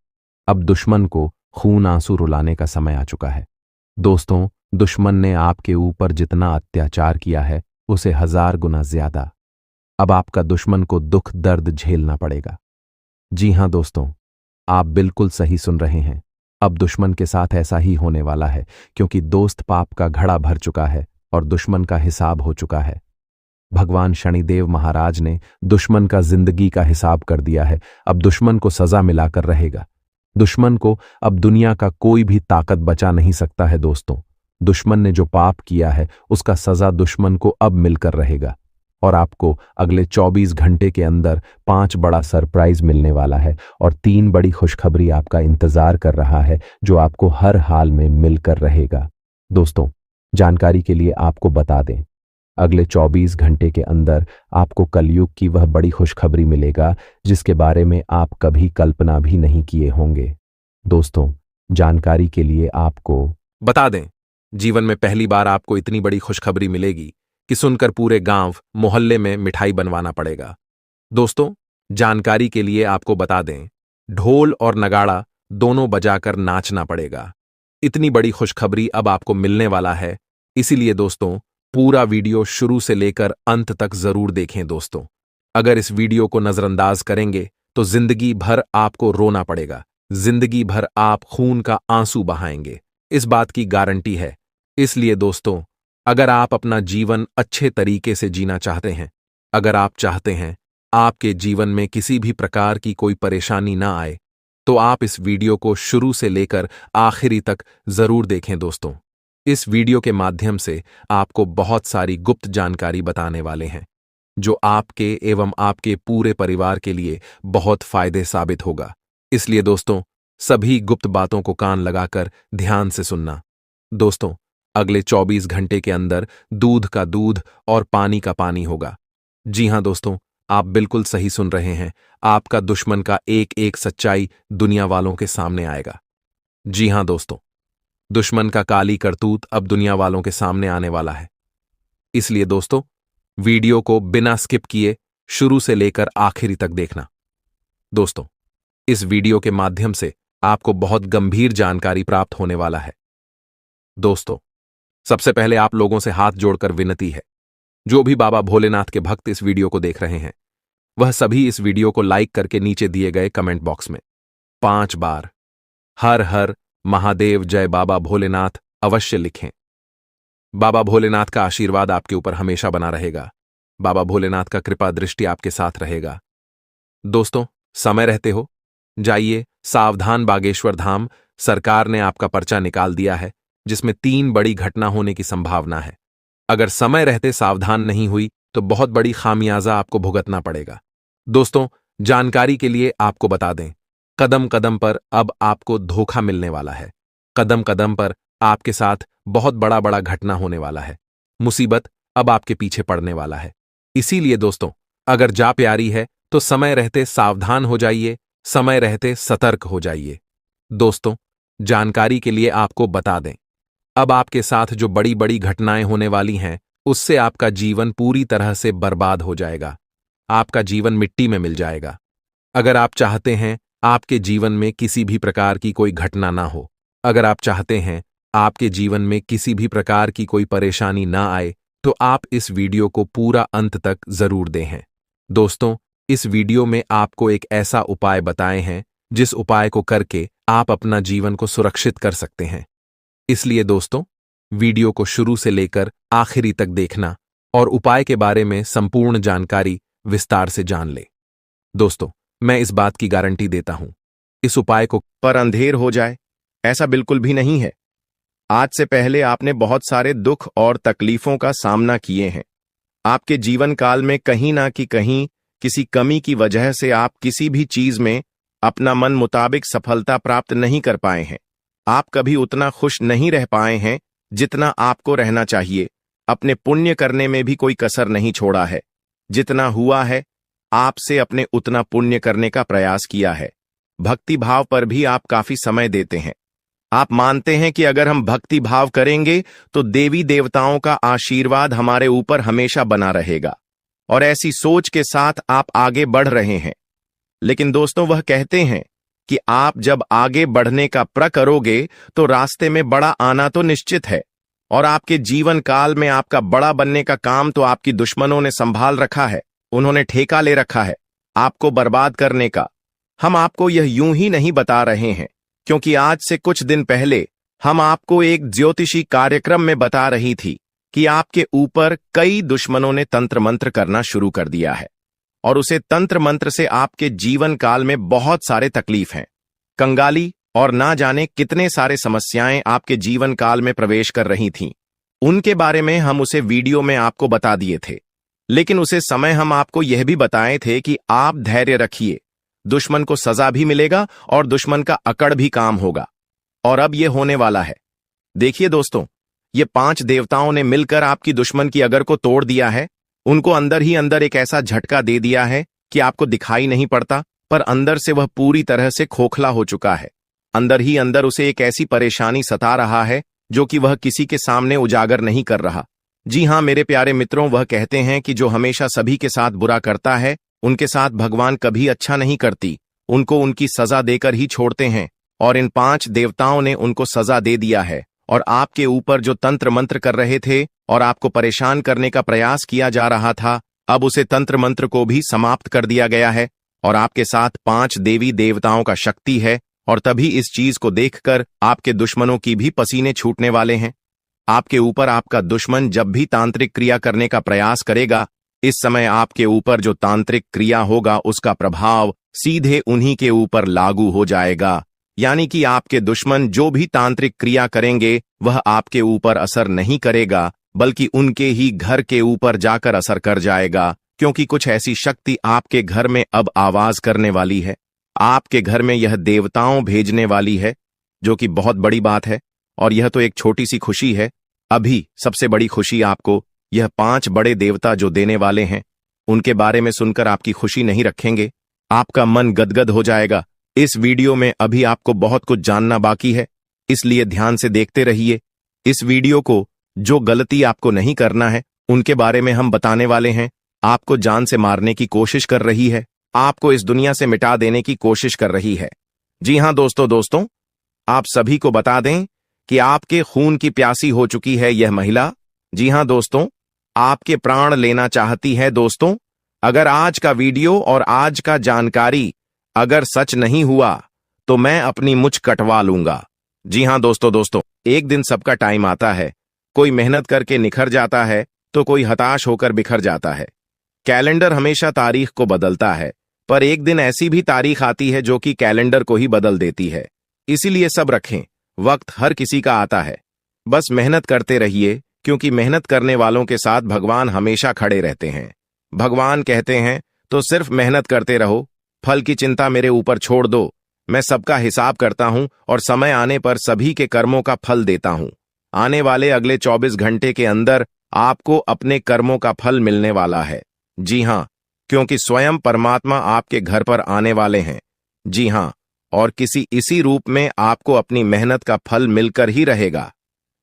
अब दुश्मन को खून आंसू रुलाने का समय आ चुका है। दोस्तों, दुश्मन ने आपके ऊपर जितना अत्याचार किया है, उसे 1000 गुना ज्यादा अब आपका दुश्मन को दुख दर्द झेलना पड़ेगा। जी हां दोस्तों, आप बिल्कुल सही सुन रहे हैं। अब दुश्मन के साथ ऐसा ही होने वाला है, क्योंकि दोस्त पाप का घड़ा भर चुका है और दुश्मन का हिसाब हो चुका है। भगवान शनिदेव महाराज ने दुश्मन का जिंदगी का हिसाब कर दिया है। अब दुश्मन को सजा मिलाकर रहेगा। दुश्मन को अब दुनिया का कोई भी ताकत बचा नहीं सकता है। दोस्तों, दुश्मन ने जो पाप किया है, उसका सजा दुश्मन को अब मिलकर रहेगा। और आपको अगले 24 घंटे के अंदर 5 बड़ा सरप्राइज मिलने वाला है और 3 बड़ी खुशखबरी आपका इंतजार कर रहा है, जो आपको हर हाल में मिलकर रहेगा। दोस्तों, जानकारी के लिए आपको बता दें, अगले 24 घंटे के अंदर आपको कलयुग की वह बड़ी खुशखबरी मिलेगा, जिसके बारे में आप कभी कल्पना भी नहीं किए होंगे। दोस्तों, जानकारी के लिए आपको बता दें, जीवन में पहली बार आपको इतनी बड़ी खुशखबरी मिलेगी कि सुनकर पूरे गांव मोहल्ले में मिठाई बनवाना पड़ेगा। दोस्तों, जानकारी के लिए आपको बता दें, ढोल और नगाड़ा दोनों बजाकर नाचना पड़ेगा। इतनी बड़ी खुशखबरी अब आपको मिलने वाला है, इसीलिए दोस्तों पूरा वीडियो शुरू से लेकर अंत तक जरूर देखें। दोस्तों, अगर इस वीडियो को नजरअंदाज करेंगे तो जिंदगी भर आपको रोना पड़ेगा, जिंदगी भर आप खून का आंसू बहाएंगे, इस बात की गारंटी है। इसलिए दोस्तों, अगर आप अपना जीवन अच्छे तरीके से जीना चाहते हैं, अगर आप चाहते हैं आपके जीवन में किसी भी प्रकार की कोई परेशानी ना आए, तो आप इस वीडियो को शुरू से लेकर आखिरी तक जरूर देखें। दोस्तों, इस वीडियो के माध्यम से आपको बहुत सारी गुप्त जानकारी बताने वाले हैं, जो आपके एवं आपके पूरे परिवार के लिए बहुत फायदे साबित होगा। इसलिए दोस्तों, सभी गुप्त बातों को कान लगाकर ध्यान से सुनना। दोस्तों, अगले 24 घंटे के अंदर दूध का दूध और पानी का पानी होगा। जी हां दोस्तों, आप बिल्कुल सही सुन रहे हैं। आपका दुश्मन का एक एक सच्चाई दुनिया वालों के सामने आएगा। जी हां दोस्तों, दुश्मन का काली करतूत अब दुनिया वालों के सामने आने वाला है। इसलिए दोस्तों, वीडियो को बिना स्किप किए शुरू से लेकर आखिरी तक देखना। दोस्तों, इस वीडियो के माध्यम से आपको बहुत गंभीर जानकारी प्राप्त होने वाला है। दोस्तों, सबसे पहले आप लोगों से हाथ जोड़कर विनती है, जो भी बाबा भोलेनाथ के भक्त इस वीडियो को देख रहे हैं वह सभी इस वीडियो को लाइक करके नीचे दिए गए कमेंट बॉक्स में 5 बार हर हर महादेव जय बाबा भोलेनाथ अवश्य लिखें। बाबा भोलेनाथ का आशीर्वाद आपके ऊपर हमेशा बना रहेगा। बाबा भोलेनाथ का कृपा दृष्टि आपके साथ रहेगा। दोस्तों, समय रहते हो जाइए सावधान बागेश्वर धाम। सरकार ने आपका पर्चा निकाल दिया है जिसमें 3 बड़ी घटना होने की संभावना है। अगर समय रहते सावधान नहीं हुई तो बहुत बड़ी खामियाजा आपको भुगतना पड़ेगा। दोस्तों, जानकारी के लिए आपको बता दें, कदम कदम पर अब आपको धोखा मिलने वाला है। कदम कदम पर आपके साथ बहुत बड़ा बड़ा घटना होने वाला है। मुसीबत अब आपके पीछे पड़ने वाला है। इसीलिए दोस्तों, अगर जा प्यारी है तो समय रहते सावधान हो जाइए, समय रहते सतर्क हो जाइए। दोस्तों, जानकारी के लिए आपको बता दें, अब आपके साथ जो बड़ी बड़ी घटनाएं होने वाली हैं उससे आपका जीवन पूरी तरह से बर्बाद हो जाएगा। आपका जीवन मिट्टी में मिल जाएगा। अगर आप चाहते हैं आपके जीवन में किसी भी प्रकार की कोई घटना ना हो, अगर आप चाहते हैं आपके जीवन में किसी भी प्रकार की कोई परेशानी ना आए, तो आप इस वीडियो को पूरा अंत तक जरूर देखें। दोस्तों, इस वीडियो में आपको एक ऐसा उपाय बताए हैं जिस उपाय को करके आप अपना जीवन को सुरक्षित कर सकते हैं। इसलिए दोस्तों, वीडियो को शुरू से लेकर आखिरी तक देखना और उपाय के बारे में संपूर्ण जानकारी विस्तार से जान ले। दोस्तों, मैं इस बात की गारंटी देता हूं, इस उपाय को पर अंधेर हो जाए ऐसा बिल्कुल भी नहीं है। आज से पहले आपने बहुत सारे दुख और तकलीफों का सामना किए हैं। आपके जीवन काल में कहीं ना कि कहीं किसी कमी की वजह से आप किसी भी चीज में अपना मन मुताबिक सफलता प्राप्त नहीं कर पाए हैं। आप कभी उतना खुश नहीं रह पाए हैं जितना आपको रहना चाहिए। अपने पुण्य करने में भी कोई कसर नहीं छोड़ा है। जितना हुआ है आपसे अपने उतना पुण्य करने का प्रयास किया है। भक्ति भाव पर भी आप काफी समय देते हैं। आप मानते हैं कि अगर हम भक्ति भाव करेंगे तो देवी देवताओं का आशीर्वाद हमारे ऊपर हमेशा बना रहेगा, और ऐसी सोच के साथ आप आगे बढ़ रहे हैं। लेकिन दोस्तों, वह कहते हैं कि आप जब आगे बढ़ने का प्रण करोगे तो रास्ते में बड़ा आना तो निश्चित है, और आपके जीवन काल में आपका बड़ा बनने का काम तो आपकी दुश्मनों ने संभाल रखा है। उन्होंने ठेका ले रखा है आपको बर्बाद करने का। हम आपको यह यूं ही नहीं बता रहे हैं, क्योंकि आज से कुछ दिन पहले हम आपको एक ज्योतिषी कार्यक्रम में बता रही थी कि आपके ऊपर कई दुश्मनों ने तंत्र मंत्र करना शुरू कर दिया है, और उसे तंत्र मंत्र से आपके जीवन काल में बहुत सारे तकलीफ हैं, कंगाली और ना जाने कितने सारे समस्याएं आपके जीवन काल में प्रवेश कर रही थीं। उनके बारे में हम उसे वीडियो में आपको बता दिए थे, लेकिन उसे समय हम आपको यह भी बताए थे कि आप धैर्य रखिए, दुश्मन को सजा भी मिलेगा और दुश्मन का अकड़ भी काम होगा। और अब यह होने वाला है। देखिए दोस्तों, ये 5 देवताओं ने मिलकर आपकी दुश्मन की अगर को तोड़ दिया है। उनको अंदर ही अंदर एक ऐसा झटका दे दिया है कि आपको दिखाई नहीं पड़ता, पर अंदर से वह पूरी तरह से खोखला हो चुका है। अंदर ही अंदर उसे एक ऐसी परेशानी सता रहा है जो कि वह किसी के सामने उजागर नहीं कर रहा। जी हां मेरे प्यारे मित्रों, वह कहते हैं कि जो हमेशा सभी के साथ बुरा करता है उनके साथ भगवान कभी अच्छा नहीं करती, उनको उनकी सजा देकर ही छोड़ते हैं। और इन 5 देवताओं ने उनको सजा दे दिया है, और आपके ऊपर जो तंत्र मंत्र कर रहे थे और आपको परेशान करने का प्रयास किया जा रहा था, अब उसे तंत्र मंत्र को भी समाप्त कर दिया गया है, और आपके साथ 5 देवी देवताओं का शक्ति है। और तभी इस चीज को देखकर आपके दुश्मनों की भी पसीने छूटने वाले हैं। आपके ऊपर आपका दुश्मन जब भी तांत्रिक क्रिया करने का प्रयास करेगा, इस समय आपके ऊपर जो तांत्रिक क्रिया होगा उसका प्रभाव सीधे उन्हीं के ऊपर लागू हो जाएगा। यानी कि आपके दुश्मन जो भी तांत्रिक क्रिया करेंगे वह आपके ऊपर असर नहीं करेगा, बल्कि उनके ही घर के ऊपर जाकर असर कर जाएगा, क्योंकि कुछ ऐसी शक्ति आपके घर में अब आवाज करने वाली है। आपके घर में यह देवताओं भेजने वाली है, जो कि बहुत बड़ी बात है। और यह तो एक छोटी सी खुशी है। अभी सबसे बड़ी खुशी आपको यह 5 बड़े देवता जो देने वाले हैं, उनके बारे में सुनकर आपकी खुशी नहीं रखेंगे, आपका मन गदगद हो जाएगा। इस वीडियो में अभी आपको बहुत कुछ जानना बाकी है, इसलिए ध्यान से देखते रहिए। इस वीडियो को जो गलती आपको नहीं करना है उनके बारे में हम बताने वाले हैं। आपको जान से मारने की कोशिश कर रही है, आपको इस दुनिया से मिटा देने की कोशिश कर रही है। जी हां दोस्तों, आप सभी को बता दें कि आपके खून की प्यासी हो चुकी है यह महिला। जी हां दोस्तों, आपके प्राण लेना चाहती है। दोस्तों, अगर आज का वीडियो और आज का जानकारी अगर सच नहीं हुआ तो मैं अपनी मुछ कटवा लूंगा। जी हां दोस्तों, एक दिन सबका टाइम आता है। कोई मेहनत करके निखर जाता है तो कोई हताश होकर बिखर जाता है। कैलेंडर हमेशा तारीख को बदलता है, पर एक दिन ऐसी भी तारीख आती है जो कि कैलेंडर को ही बदल देती है। इसीलिए सब रखें, वक्त हर किसी का आता है। बस मेहनत करते रहिए, क्योंकि मेहनत करने वालों के साथ भगवान हमेशा खड़े रहते हैं। भगवान कहते हैं तो सिर्फ मेहनत करते रहो, फल की चिंता मेरे ऊपर छोड़ दो। मैं सबका हिसाब करता हूं और समय आने पर सभी के कर्मों का फल देता हूं। आने वाले अगले 24 घंटे के अंदर आपको अपने कर्मों का फल मिलने वाला है। जी हां, क्योंकि स्वयं परमात्मा आपके घर पर आने वाले हैं। जी हां, और किसी इसी रूप में आपको अपनी मेहनत का फल मिलकर ही रहेगा।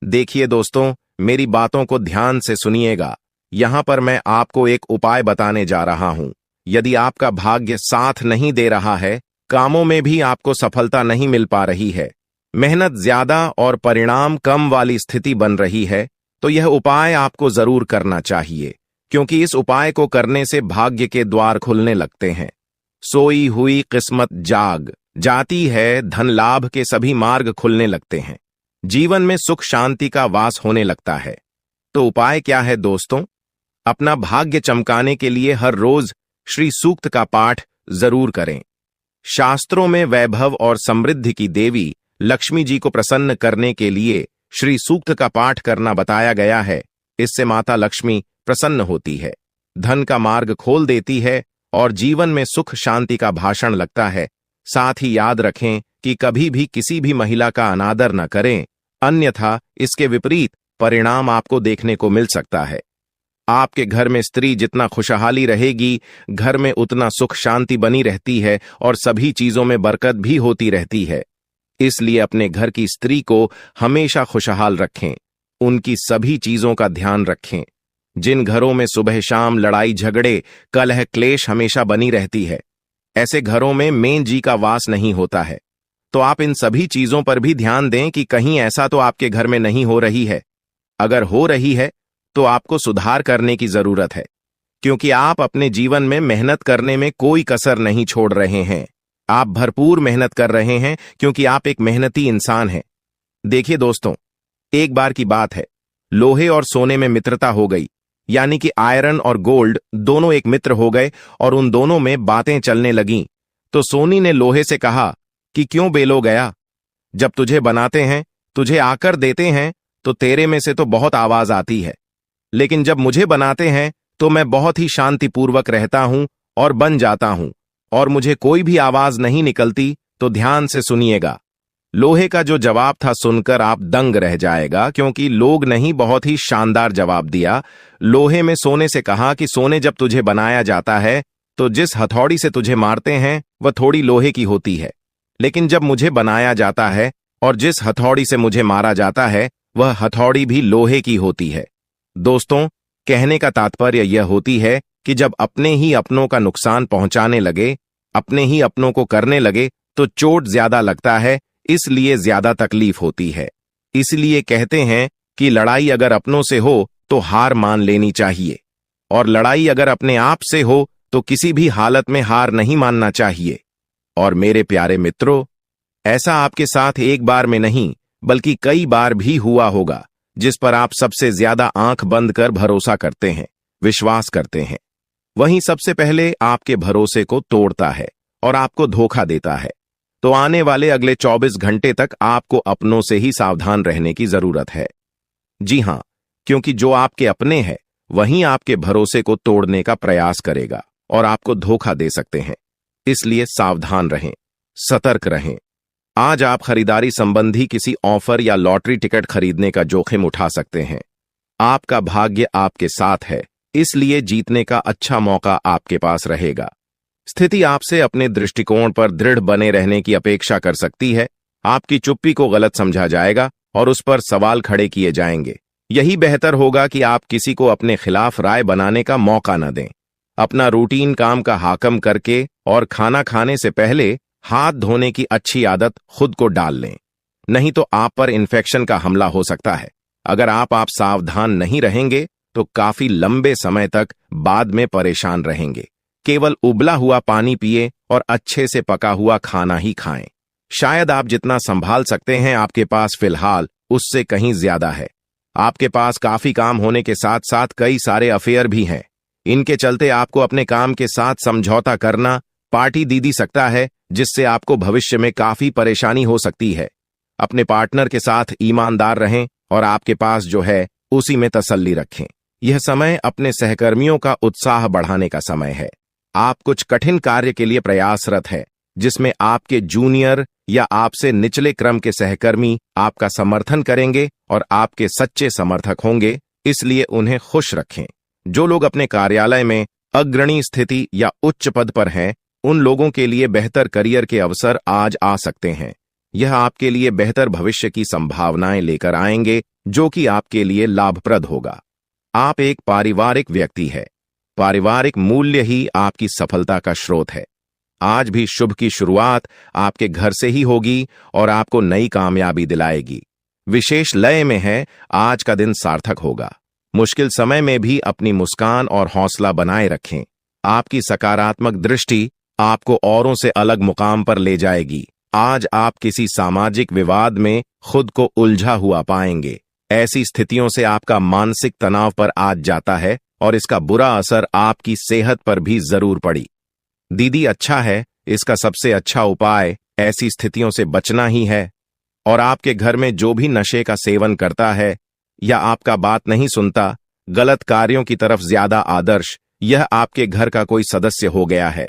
देखिए दोस्तों, मेरी बातों को ध्यान से सुनिएगा। यहां पर मैं आपको एक उपाय बताने जा रहा हूं। यदि आपका भाग्य साथ नहीं दे रहा है, कामों में भी आपको सफलता नहीं मिल पा रही है, मेहनत ज्यादा और परिणाम कम वाली स्थिति बन रही है, तो यह उपाय आपको जरूर करना चाहिए, क्योंकि इस उपाय को करने से भाग्य के द्वार खुलने लगते हैं। सोई हुई किस्मत जाग जाती है, धन लाभ के सभी मार्ग खुलने लगते हैं, जीवन में सुख शांति का वास होने लगता है। तो उपाय क्या है दोस्तों? अपना भाग्य चमकाने के लिए हर रोज श्री सूक्त का पाठ जरूर करें। शास्त्रों में वैभव और समृद्धि की देवी लक्ष्मी जी को प्रसन्न करने के लिए श्री सूक्त का पाठ करना बताया गया है। इससे माता लक्ष्मी प्रसन्न होती है, धन का मार्ग खोल देती है और जीवन में सुख शांति का भाषण लगता है। साथ ही याद रखें कि कभी भी किसी भी महिला का अनादर न करें, अन्यथा इसके विपरीत परिणाम आपको देखने को मिल सकता है। आपके घर में स्त्री जितना खुशहाली रहेगी, घर में उतना सुख शांति बनी रहती है और सभी चीजों में बरकत भी होती रहती है। इसलिए अपने घर की स्त्री को हमेशा खुशहाल रखें, उनकी सभी चीजों का ध्यान रखें। जिन घरों में सुबह शाम लड़ाई झगड़े कलह क्लेश हमेशा बनी रहती है, ऐसे घरों में मेन जी का वास नहीं होता है। तो आप इन सभी चीजों पर भी ध्यान दें कि कहीं ऐसा तो आपके घर में नहीं हो रही है। अगर हो रही है तो आपको सुधार करने की जरूरत है, क्योंकि आप अपने जीवन में मेहनत करने में कोई कसर नहीं छोड़ रहे हैं। आप भरपूर मेहनत कर रहे हैं, क्योंकि आप एक मेहनती इंसान हैं। देखिए दोस्तों, एक बार की बात है, लोहे और सोने में मित्रता हो गई, यानी कि आयरन और गोल्ड दोनों एक मित्र हो गए और उन दोनों में बातें चलने लगीं। तो सोनी ने लोहे से कहा कि क्यों बेलो गया, जब तुझे बनाते हैं, तुझे आकर देते हैं, तो तेरे में से तो बहुत आवाज आती है, लेकिन जब मुझे बनाते हैं तो मैं बहुत ही शांतिपूर्वक रहता हूं और बन जाता हूं, और मुझे कोई भी आवाज नहीं निकलती। तो ध्यान से सुनिएगा। लोहे का जो जवाब था सुनकर आप दंग रह जाएगा, क्योंकि लोग नहीं, बहुत ही शानदार जवाब दिया। लोहे में सोने से कहा कि सोने, जब तुझे बनाया जाता है तो जिस हथौड़ी से तुझे मारते हैं वह थोड़ी लोहे की होती है, लेकिन जब मुझे बनाया जाता है और जिस हथौड़ी से मुझे मारा जाता है वह हथौड़ी भी लोहे की होती है। दोस्तों, कहने का तात्पर्य यह होती है कि जब अपने ही अपनों का नुकसान पहुंचाने लगे, अपने ही अपनों को करने लगे, तो चोट ज्यादा लगता है, इसलिए ज्यादा तकलीफ होती है। इसलिए कहते हैं कि लड़ाई अगर अपनों से हो तो हार मान लेनी चाहिए, और लड़ाई अगर अपने आप से हो तो किसी भी हालत में हार नहीं मानना चाहिए। और मेरे प्यारे मित्रों, ऐसा आपके साथ एक बार में नहीं बल्कि कई बार भी हुआ होगा, जिस पर आप सबसे ज्यादा आंख बंद कर भरोसा करते हैं, विश्वास करते हैं। वहीं सबसे पहले आपके भरोसे को तोड़ता है और आपको धोखा देता है। तो आने वाले अगले 24 घंटे तक आपको अपनों से ही सावधान रहने की जरूरत है। जी हां, क्योंकि जो आपके अपने हैं वहीं आपके भरोसे को तोड़ने का प्रयास करेगा और आपको धोखा दे सकते हैं। इसलिए सावधान रहें, सतर्क रहें। आज आप खरीदारी संबंधी किसी ऑफर या लॉटरी टिकट खरीदने का जोखिम उठा सकते हैं। आपका भाग्य आपके साथ है, इसलिए जीतने का अच्छा मौका आपके पास रहेगा। स्थिति आपसे अपने दृष्टिकोण पर दृढ़ बने रहने की अपेक्षा कर सकती है। आपकी चुप्पी को गलत समझा जाएगा और उस पर सवाल खड़े किए जाएंगे। यही बेहतर होगा कि आप किसी को अपने खिलाफ राय बनाने का मौका न दें। अपना रूटीन काम का हाकम करके और खाना खाने से पहले हाथ धोने की अच्छी आदत खुद को डाल लें, नहीं तो आप पर इन्फेक्शन का हमला हो सकता है। अगर आप सावधान नहीं रहेंगे तो काफी लंबे समय तक बाद में परेशान रहेंगे। केवल उबला हुआ पानी पिए और अच्छे से पका हुआ खाना ही खाएं। शायद आप जितना संभाल सकते हैं आपके पास फिलहाल उससे कहीं ज्यादा है। आपके पास काफी काम होने के साथ साथ कई सारे अफेयर भी हैं। इनके चलते आपको अपने काम के साथ समझौता करना पार्टी दे सकता है, जिससे आपको भविष्य में काफी परेशानी हो सकती है। अपने पार्टनर के साथ ईमानदार रहें और आपके पास जो है उसी में तसल्ली रखें। यह समय अपने सहकर्मियों का उत्साह बढ़ाने का समय है। आप कुछ कठिन कार्य के लिए प्रयासरत है, जिसमें आपके जूनियर या आपसे निचले क्रम के सहकर्मी आपका समर्थन करेंगे और आपके सच्चे समर्थक होंगे, इसलिए उन्हें खुश रखें। जो लोग अपने कार्यालय में अग्रणी स्थिति या उच्च पद पर हैं, उन लोगों के लिए बेहतर करियर के अवसर आज आ सकते हैं। यह आपके लिए बेहतर भविष्य की संभावनाएं लेकर आएंगे, जो कि आपके लिए लाभप्रद होगा। आप एक पारिवारिक व्यक्ति है। पारिवारिक मूल्य ही आपकी सफलता का स्रोत है। आज भी शुभ की शुरुआत आपके घर से ही होगी और आपको नई कामयाबी दिलाएगी। विशेष लय में है, आज का दिन सार्थक होगा। मुश्किल समय में भी अपनी मुस्कान और हौसला बनाए रखें। आपकी सकारात्मक दृष्टि आपको औरों से अलग मुकाम पर ले जाएगी। आज आप किसी सामाजिक विवाद में खुद को उलझा हुआ पाएंगे। ऐसी स्थितियों से आपका मानसिक तनाव पर आज जाता है और इसका बुरा असर आपकी सेहत पर भी जरूर पड़ी। दीदी अच्छा है, इसका सबसे अच्छा उपाय ऐसी स्थितियों से बचना ही है। और आपके घर में जो भी नशे का सेवन करता है या आपका बात नहीं सुनता, गलत कार्यों की तरफ ज्यादा आदर्श, यह आपके घर का कोई सदस्य हो गया है।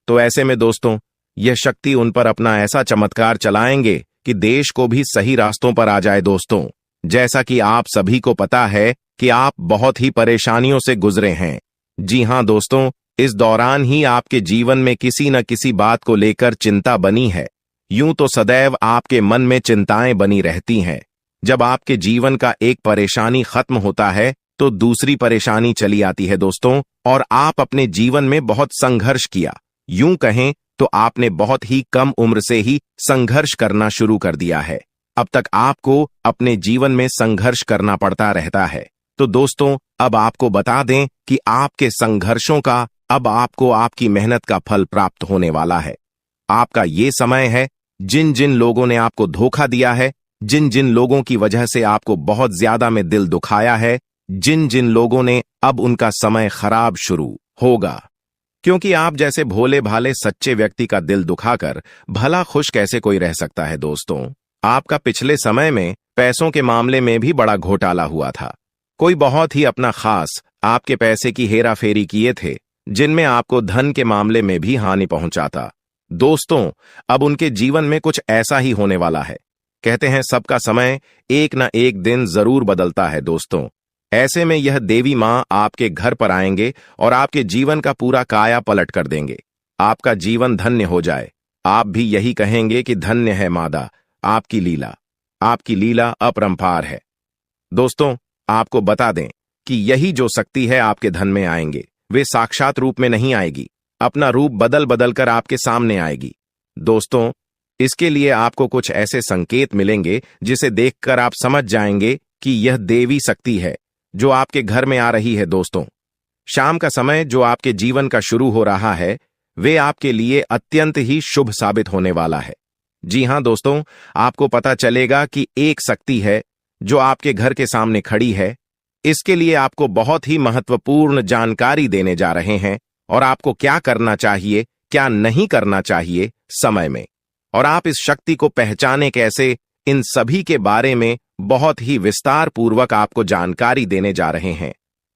तो ऐसे में दोस्तों, यह शक्ति उन पर अपना ऐसा चमत्कार चलाएंगे कि देश को भी सही रास्तों पर आ जाए। दोस्तों, जैसा कि आप सभी को पता है कि आप बहुत ही परेशानियों से गुजरे हैं। जी हां दोस्तों, इस दौरान ही आपके जीवन में किसी न किसी बात को लेकर चिंता बनी है। यूं तो सदैव आपके मन में चिंताएं बनी रहती हैं। जब आपके जीवन का एक परेशानी खत्म होता है तो दूसरी परेशानी चली आती है दोस्तों, और आप अपने जीवन में बहुत संघर्ष किया। यूं कहें तो आपने बहुत ही कम उम्र से ही संघर्ष करना शुरू कर दिया है। अब तक आपको अपने जीवन में संघर्ष करना पड़ता रहता है। तो दोस्तों, अब आपको बता दें कि आपके संघर्षों का अब आपको आपकी मेहनत का फल प्राप्त होने वाला है। आपका ये समय है, जिन जिन लोगों ने आपको धोखा दिया है, जिन जिन लोगों की वजह से आपको बहुत ज्यादा में दिल दुखाया है, जिन जिन लोगों ने, अब उनका समय खराब शुरू होगा। क्योंकि आप जैसे भोले भाले सच्चे व्यक्ति का दिल दुखाकर भला खुश कैसे कोई रह सकता है। दोस्तों, आपका पिछले समय में पैसों के मामले में भी बड़ा घोटाला हुआ था। कोई बहुत ही अपना खास आपके पैसे की हेरा फेरी किए थे, जिनमें आपको धन के मामले में भी हानि पहुंचा था। दोस्तों, अब उनके जीवन में कुछ ऐसा ही होने वाला है। कहते हैं सबका समय एक न एक दिन जरूर बदलता है। दोस्तों, ऐसे में यह देवी मां आपके घर पर आएंगे और आपके जीवन का पूरा काया पलट कर देंगे। आपका जीवन धन्य हो जाए। आप भी यही कहेंगे कि धन्य है मादा, आपकी लीला अपरंपार है। दोस्तों, आपको बता दें कि यही जो शक्ति है आपके धन में आएंगे, वे साक्षात रूप में नहीं आएगी, अपना रूप बदल बदल कर आपके सामने आएगी। दोस्तों, इसके लिए आपको कुछ ऐसे संकेत मिलेंगे जिसे देखकर आप समझ जाएंगे कि यह देवी शक्ति है जो आपके घर में आ रही है। दोस्तों, शाम का समय जो आपके जीवन का शुरू हो रहा है, वे आपके लिए अत्यंत ही शुभ साबित होने वाला है। जी हां दोस्तों, आपको पता चलेगा कि एक शक्ति है जो आपके घर के सामने खड़ी है। इसके लिए आपको बहुत ही महत्वपूर्ण जानकारी देने जा रहे हैं, और आपको क्या करना चाहिए, क्या नहीं करना चाहिए समय में, और आप इस शक्ति को पहचाने कैसे, इन सभी के बारे में बहुत ही विस्तार पूर्वक आपको जानकारी देने जा रहे हैं।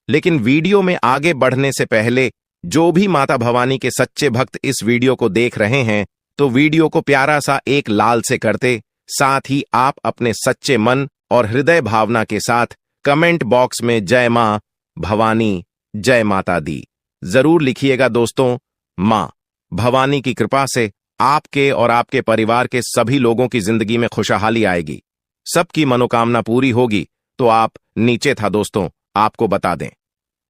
लेकिन वीडियो में आगे बढ़ने से पहले जो भी माता भवानी के सच्चे भक्त इस वीडियो को देख रहे हैं, तो वीडियो को प्यारा सा एक लाल से करते, साथ ही आप अपने सच्चे मन और हृदय भावना के साथ कमेंट बॉक्स में जय मां भवानी, जय माता दी जरूर लिखिएगा। दोस्तों, मां भवानी की कृपा से आपके और आपके परिवार के सभी लोगों की जिंदगी में खुशहाली आएगी, सबकी मनोकामना पूरी होगी। तो आप नीचे था दोस्तों, आपको बता दें,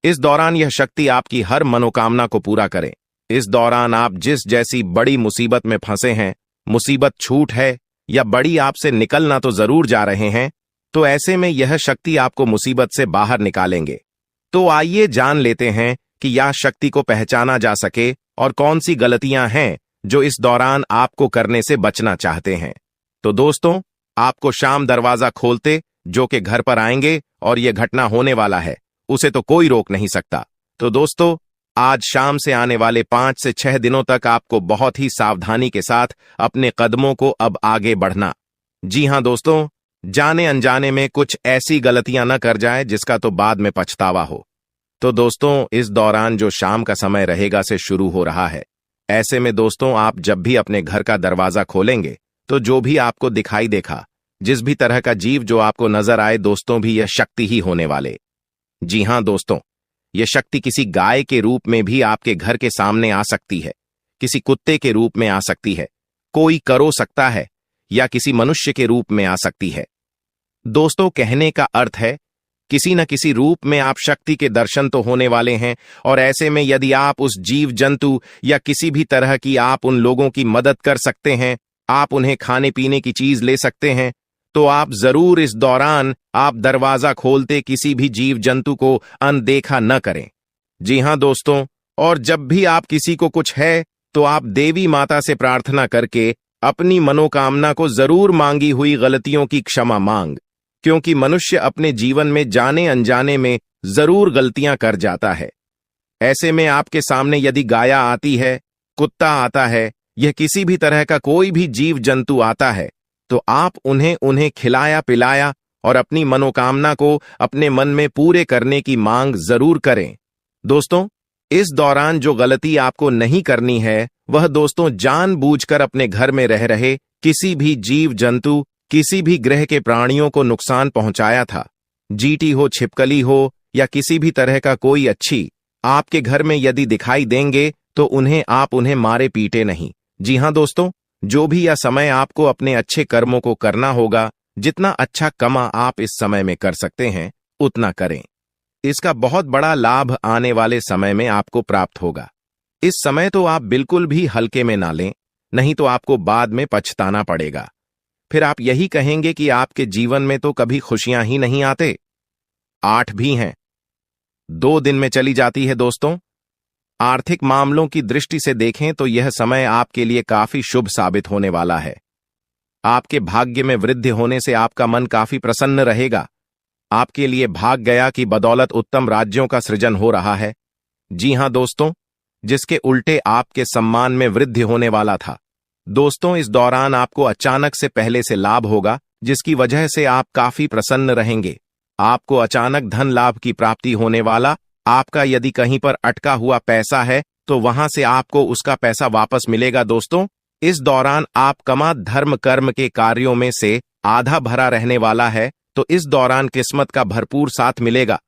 इस दौरान यह शक्ति आपकी हर मनोकामना को पूरा करे। इस दौरान आप जिस जैसी बड़ी मुसीबत में फंसे हैं, मुसीबत छूट है या बड़ी आपसे निकलना तो जरूर जा रहे हैं, तो ऐसे में यह शक्ति आपको मुसीबत से बाहर निकालेंगे। तो आइए जान लेते हैं कि यह शक्ति को पहचाना जा सके और कौन सी गलतियां हैं जो इस दौरान आपको करने से बचना चाहते हैं। तो दोस्तों, आपको शाम दरवाजा खोलते जो कि घर पर आएंगे और यह घटना होने वाला है, उसे तो कोई रोक नहीं सकता। तो दोस्तों, आज शाम से आने वाले 5 से 6 दिनों तक आपको बहुत ही सावधानी के साथ अपने कदमों को अब आगे बढ़ना। जी हां दोस्तों, जाने अनजाने में कुछ ऐसी गलतियां न कर जाए जिसका तो बाद में पछतावा हो। तो दोस्तों, इस दौरान जो शाम का समय रहेगा से शुरू हो रहा है। ऐसे में दोस्तों, आप जब भी अपने घर का दरवाजा खोलेंगे तो जो भी आपको दिखाई देखा, जिस भी तरह का जीव जो आपको नजर आए दोस्तों, भी यह शक्ति ही होने वाले। जी हां दोस्तों, यह शक्ति किसी गाय के रूप में भी आपके घर के सामने आ सकती है, किसी कुत्ते के रूप में आ सकती है, कोई करो सकता है, या किसी मनुष्य के रूप में आ सकती है। दोस्तों, कहने का अर्थ है किसी न किसी रूप में आप शक्ति के दर्शन तो होने वाले हैं। और ऐसे में यदि आप उस जीव जंतु या किसी भी तरह की आप उन लोगों की मदद कर सकते हैं, आप उन्हें खाने पीने की चीज ले सकते हैं, तो आप जरूर इस दौरान आप दरवाजा खोलते किसी भी जीव जंतु को अनदेखा न करें। जी हां दोस्तों, और जब भी आप किसी को कुछ है तो आप देवी माता से प्रार्थना करके अपनी मनोकामना को जरूर मांगी हुई गलतियों की क्षमा मांग, क्योंकि मनुष्य अपने जीवन में जाने अनजाने में जरूर गलतियां कर जाता है। ऐसे में आपके सामने यदि गाया आती है, कुत्ता आता है, यह किसी भी तरह का कोई भी जीव जंतु आता है, तो आप उन्हें खिलाया पिलाया और अपनी मनोकामना को अपने मन में पूरे करने की मांग जरूर करें। दोस्तों, इस दौरान जो गलती आपको नहीं करनी है वह दोस्तों जानबूझकर अपने घर में रह रहे किसी भी जीव जंतु, किसी भी ग्रह के प्राणियों को नुकसान पहुंचाया था। जीटी हो, छिपकली हो या किसी भी तरह का कोई अच्छी आपके घर में यदि दिखाई देंगे तो उन्हें मारे पीटे नहीं। जी हां दोस्तों, जो भी यह समय आपको अपने अच्छे कर्मों को करना होगा, जितना अच्छा कमा आप इस समय में कर सकते हैं उतना करें। इसका बहुत बड़ा लाभ आने वाले समय में आपको प्राप्त होगा। इस समय तो आप बिल्कुल भी हल्के में ना लें, नहीं तो आपको बाद में पछताना पड़ेगा। फिर आप यही कहेंगे कि आपके जीवन में तो कभी खुशियां ही नहीं आते। 8 भी हैं, 2 दिन में चली जाती है। दोस्तों, आर्थिक मामलों की दृष्टि से देखें तो यह समय आपके लिए काफी शुभ साबित होने वाला है। आपके भाग्य में वृद्धि होने से आपका मन काफी प्रसन्न रहेगा। आपके लिए भाग गया की बदौलत उत्तम राज्यों का सृजन हो रहा है। जी हां दोस्तों, जिसके उल्टे आपके सम्मान में वृद्धि होने वाला था। दोस्तों, इस दौरान आपको अचानक से पहले से लाभ होगा, जिसकी वजह से आप काफी प्रसन्न रहेंगे। आपको अचानक धन लाभ की प्राप्ति होने वाला। आपका यदि कहीं पर अटका हुआ पैसा है तो वहां से आपको उसका पैसा वापस मिलेगा। दोस्तों, इस दौरान आप कमा धर्म कर्म के कार्यों में से आधा भरा रहने वाला है, तो इस दौरान किस्मत का भरपूर साथ मिलेगा।